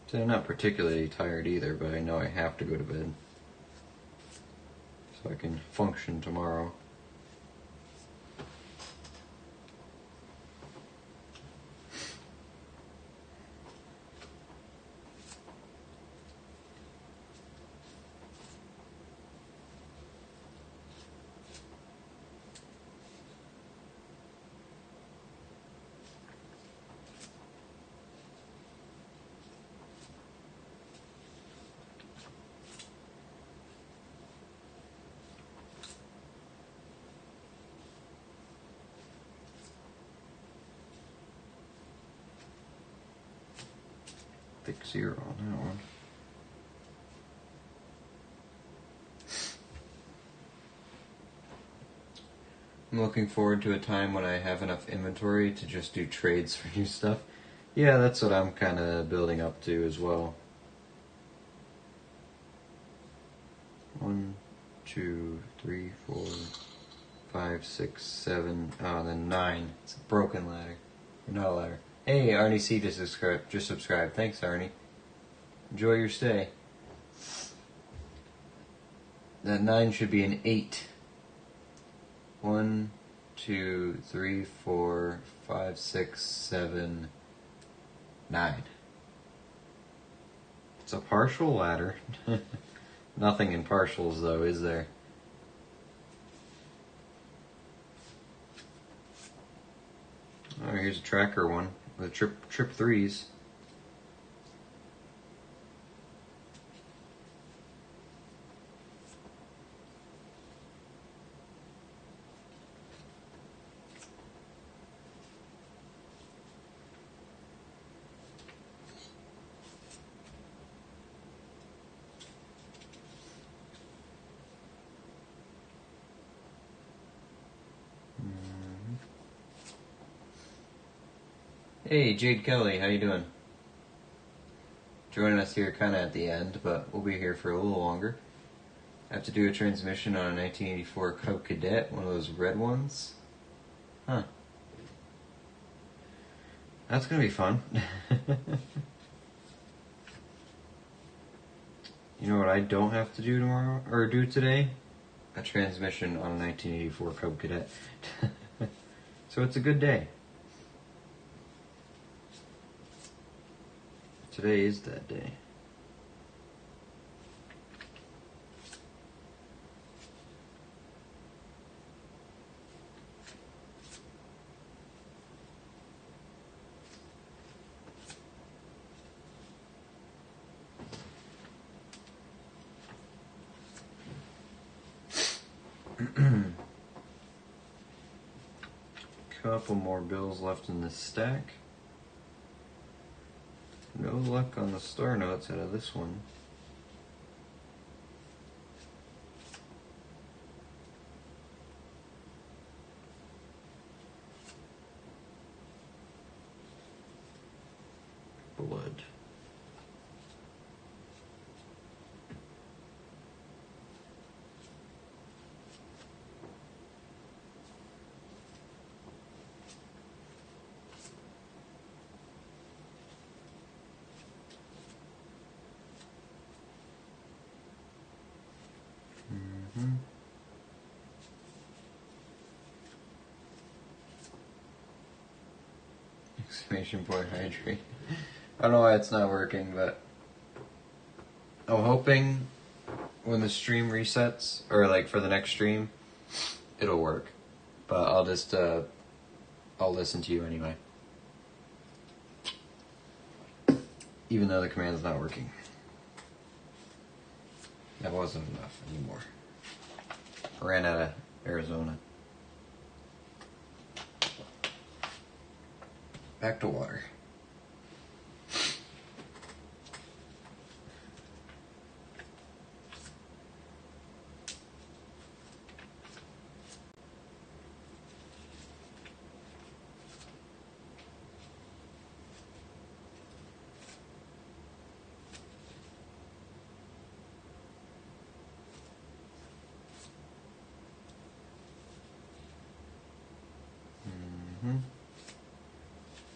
So I'm not particularly tired either, but I know I have to go to bed so I can function tomorrow. Thick 0 on that one. I'm looking forward to a time when I have enough inventory to just do trades for new stuff. Yeah, that's what I'm kind of building up to as well. 1, 2, 3, 4, 5, 6, 7, and then 9. It's a broken ladder. Or not a ladder. Hey, Arnie C just subscribed. Thanks, Arnie. Enjoy your stay. That 9 should be an 8. 1, 2, 3, 4, 5, 6, 7, 9. It's a partial ladder. Nothing in partials, though, is there? Oh, here's a tracker one with trip 3s. Hey, Jade Kelly, how you doing? Joining us here kind of at the end, but we'll be here for a little longer. I have to do a transmission on a 1984 Cub Cadet, one of those red ones. Huh. That's gonna be fun. You know what I don't have to do tomorrow, or do today? A transmission on a 1984 Cub Cadet. So it's a good day. Today is that day. Couple more bills left in this stack. No luck on the star notes out of this one. Blood. Exclamation point hydrate. I don't know why it's not working, but I'm hoping when the stream resets, or like for the next stream, it'll work. But I'll just, I'll listen to you anyway. Even though the command's not working. That wasn't enough anymore. I ran out of Arizona. Back to water.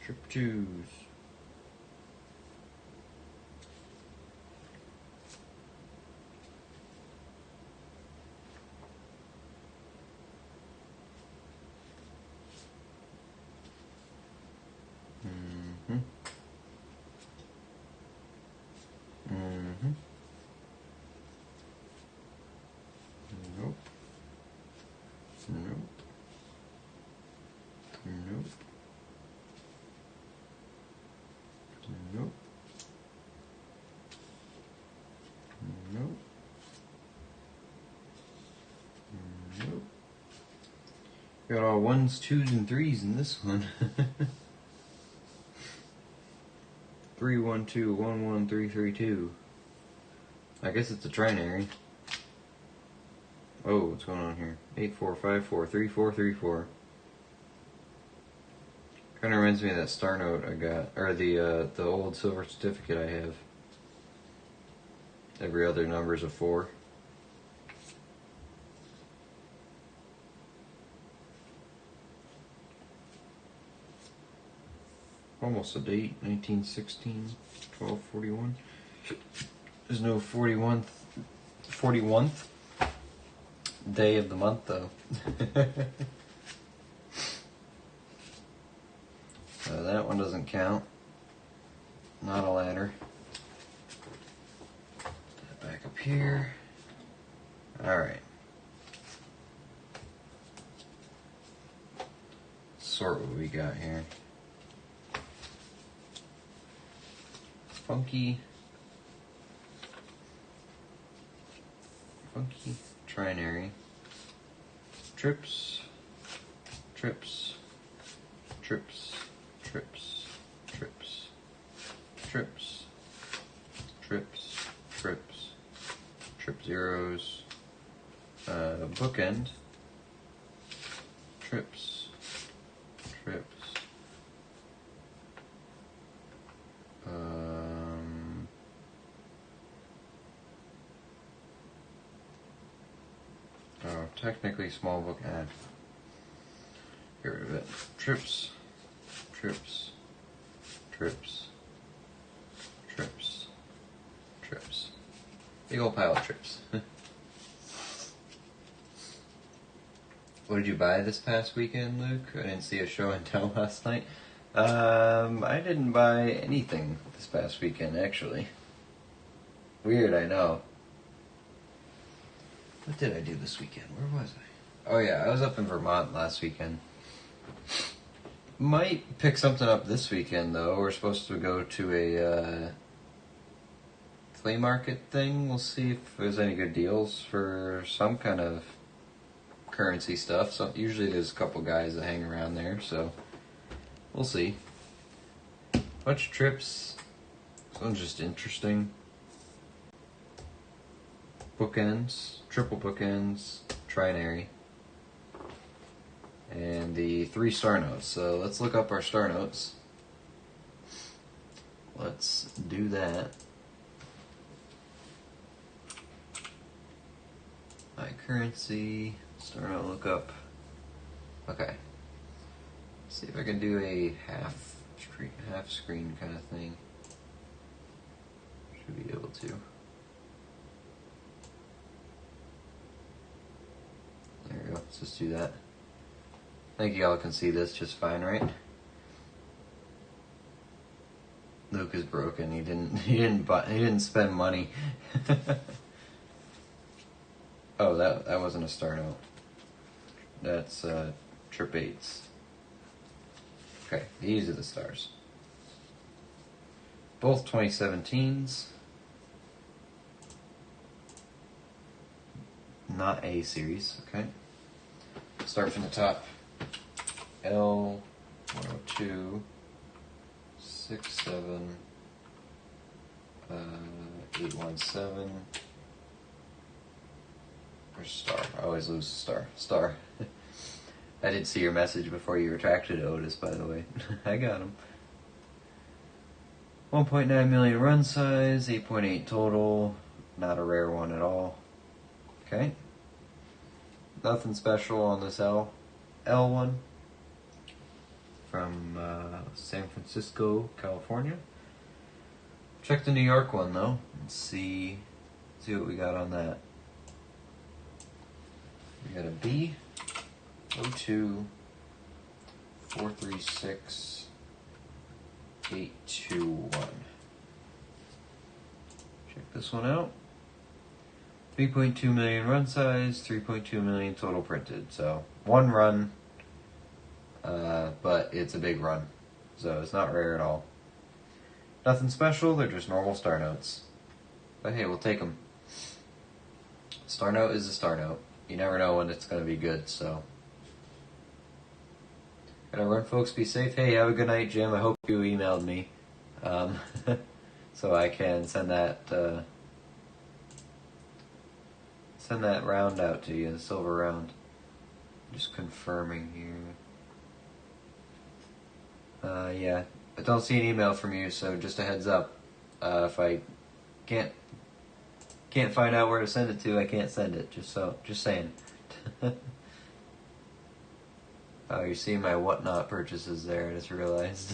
Trip twos. Nope. Nope. Nope. Nope. Nope. Nope. Got all 1s, 2s, and 3s in this one. 31211332. I guess it's a trinary. Oh, what's going on here? 84543434. Kind of reminds me of that star note I got, or the old silver certificate I have. Every other number is a 4. Almost a date, 1916, 1241. There's no 41th day of the month, though. So that one doesn't count. Not a ladder. Back up here. Alright. Sort what we got here. Funky trinary. Trips. Trips. Trips. Trips. Trips. Trips. Trips. Trips. Trip zeros. Bookend. Trips. Trips. Technically small book ad. Get rid of it. Trips. Trips. Trips. Trips. Trips. Big old pile of trips. What did you buy this past weekend, Luke? I didn't see a show and tell last night. I didn't buy anything this past weekend, actually. Weird, I know. What did I do this weekend? Where was I? Oh yeah, I was up in Vermont last weekend. Might pick something up this weekend, though. We're supposed to go to a flea market thing. We'll see if there's any good deals for some kind of currency stuff. So usually there's a couple guys that hang around there, so we'll see. Bunch of trips. Sounds just interesting. Bookends, triple bookends, trinary, and the 3 star notes. So let's look up our star notes. Let's do that. My currency, star note lookup. Okay. Let's see if I can do a half screen kind of thing. Should be able to. There we go. Let's just do that. I think y'all can see this just fine, right? Luke is broken. He didn't spend money. Oh, that wasn't a star note. That's trip 8s. Okay, these are the stars. Both 2017s. Not A series, okay. Start from the top. L 102 67 817. Where's star? I always lose star. Star. I did see your message before you retracted Otis, by the way. I got him. 1.9 million run size, 8.8 total. Not a rare one at all. Okay. Nothing special on this L one from San Francisco, California. Check the New York one though and see what we got on that. We got a B 02 436 821. Check this one out. 3.2 million run size, 3.2 million total printed. So, one run, but it's a big run. So, it's not rare at all. Nothing special, they're just normal star notes. But hey, we'll take them. Star note is a star note. You never know when it's going to be good, so. Gotta run, folks. Be safe. Hey, have a good night, Jim. I hope you emailed me. so I can send that round out to you, the silver round. Just confirming here. Yeah, I don't see an email from you, so just a heads up. If I can't find out where to send it to, I can't send it. Just saying. Oh, you see my whatnot purchases there. I just realized.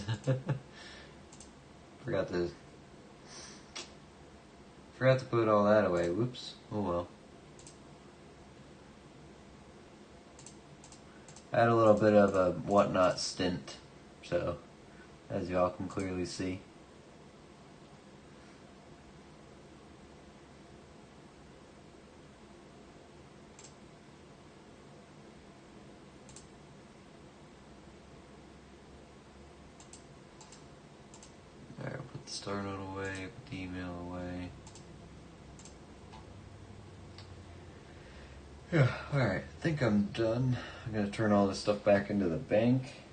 Forgot to put all that away. Whoops. Oh well. I had a little bit of a whatnot stint, so as y'all can clearly see. Alright, we'll put the star note away, put the email away. Yeah, alright, I think I'm done. I'm going to turn all this stuff back into the bank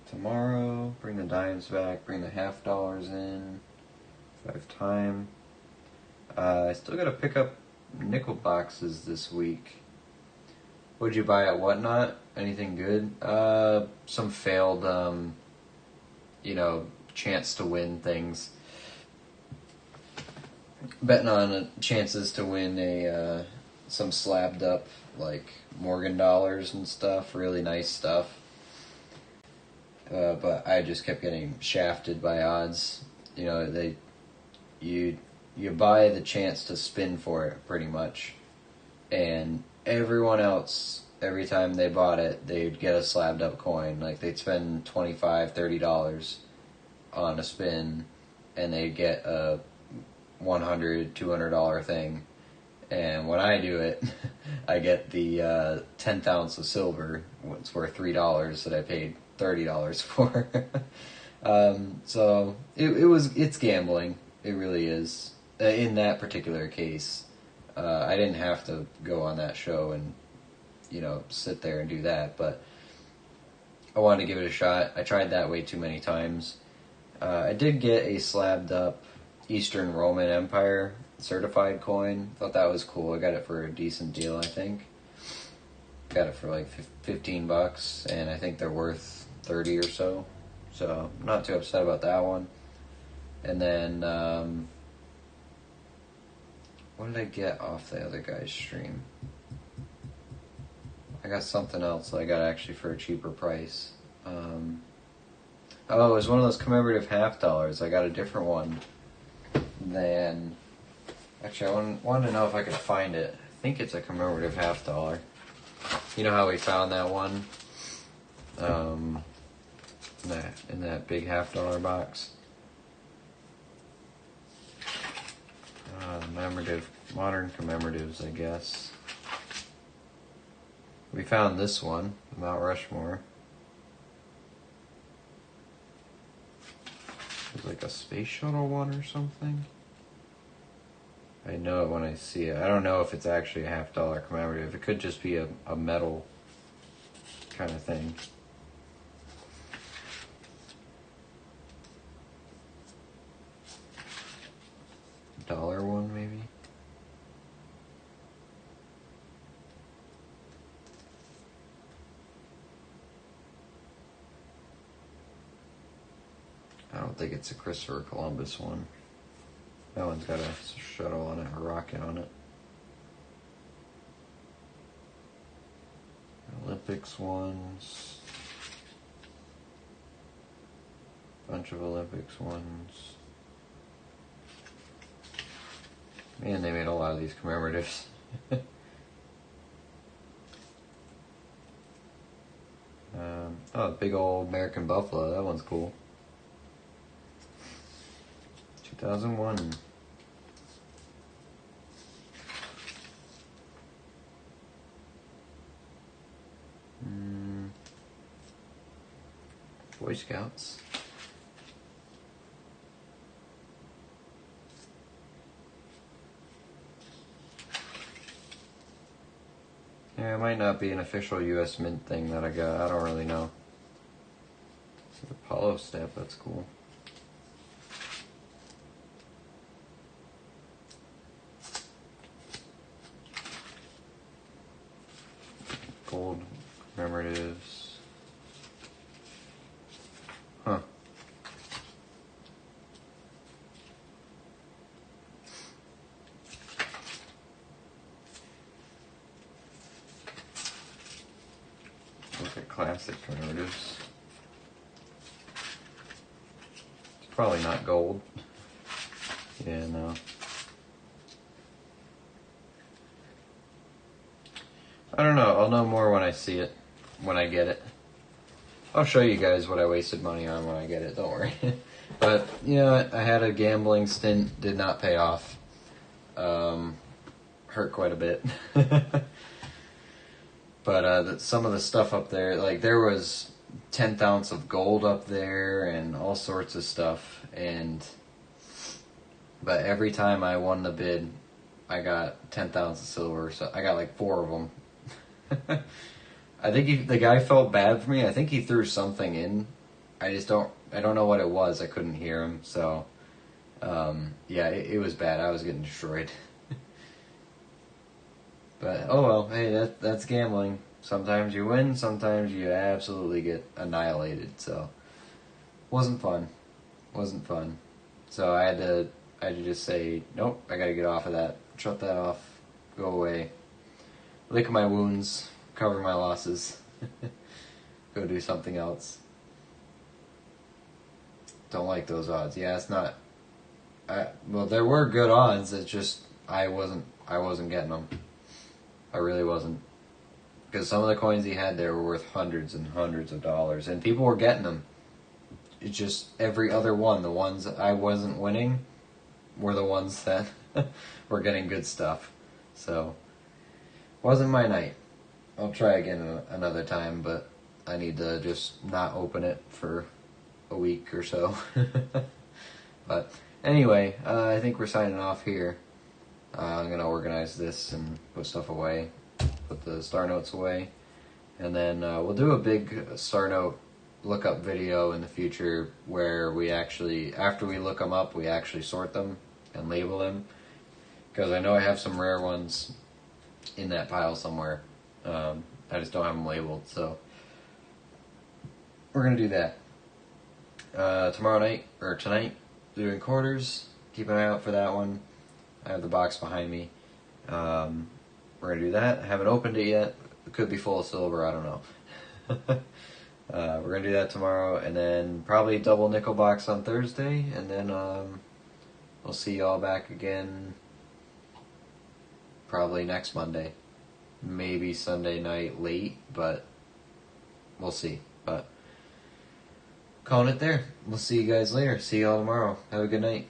tomorrow, bring the dimes back, bring the $50 in if I have time. I still got to pick up nickel boxes this week. What'd you buy at Whatnot? Anything good? Some failed, chance to win things. Betting on chances to win some slabbed up, like Morgan dollars and stuff, really nice stuff. But I just kept getting shafted by odds. You buy the chance to spin for it, pretty much. And everyone else, every time they bought it, they'd get a slabbed up coin. Like, they'd spend $25, $30 on a spin, and they'd get a $100, $200 thing. And when I do it, I get the 10th ounce of silver. It's worth $3 that I paid $30 for. So it's gambling. It really is. In that particular case, I didn't have to go on that show and sit there and do that, but I wanted to give it a shot. I tried that way too many times. I did get a slabbed up Eastern Roman Empire certified coin. Thought that was cool. I got it for a decent deal, I think. Got it for like $15, and I think they're worth 30 or so. So I'm not too upset about that one. And then what did I get off the other guy's stream? I got something else I got actually for a cheaper price. It was one of those commemorative $50. I got a different one than... Actually, I wanted to know if I could find it. I think it's a commemorative $50. You know how we found that one? In that big $50 box? Modern commemoratives, I guess. We found this one, Mount Rushmore. It's like a space shuttle one or something. I know it when I see it. I don't know if it's actually a $50 commemorative. It could just be a metal kind of thing. Dollar one, maybe? I don't think it's a Christopher Columbus one. That one's got a shuttle on it, a rocket on it. Olympics ones. Bunch of Olympics ones. Man, they made a lot of these commemoratives. Big old American Buffalo. That one's cool. 2001. Boy Scouts. Yeah, it might not be an official U.S. Mint thing that I got. I don't really know. The Apollo stamp, that's cool. plastic primitives. It's probably not gold. Yeah, no. I don't know. I'll know more when I see it, when I get it. I'll show you guys what I wasted money on when I get it, don't worry. But, you know, I had a gambling stint, did not pay off. Hurt quite a bit. But some of the stuff up there, like there was 10th ounce of gold up there and all sorts of stuff. But every time I won the bid, I got 10th ounce of silver. So I got like 4 of them. I think the guy felt bad for me. I think he threw something in. I don't know what it was. I couldn't hear him. So, yeah, it was bad. I was getting destroyed. But, oh well, hey, that's gambling. Sometimes you win, sometimes you absolutely get annihilated. So, wasn't fun. Wasn't fun. So I had to just say, nope, I gotta get off of that. Shut that off. Go away. Lick my wounds. Cover my losses. Go do something else. Don't like those odds. Yeah, it's not. Well, there were good odds. It's just I wasn't getting them. I really wasn't. Because some of the coins he had there were worth hundreds and hundreds of dollars, and people were getting them. It's just every other one. The ones I wasn't winning were the ones that were getting good stuff. So, wasn't my night. I'll try again another time, but I need to just not open it for a week or so. But anyway, I think we're signing off here. I'm going to organize this and put stuff away, put the star notes away, and then we'll do a big star note lookup video in the future where we actually, after we look them up, we actually sort them and label them, because I know I have some rare ones in that pile somewhere. I just don't have them labeled, so we're going to do that. Tomorrow night, or tonight, doing quarters. Keep an eye out for that one. I have the box behind me. We're going to do that. I haven't opened it yet. It could be full of silver, I don't know. We're going to do that tomorrow, and then probably double nickel box on Thursday, and then we'll see y'all back again probably next Monday. Maybe Sunday night late, but we'll see. But calling it there. We'll see you guys later. See y'all tomorrow. Have a good night.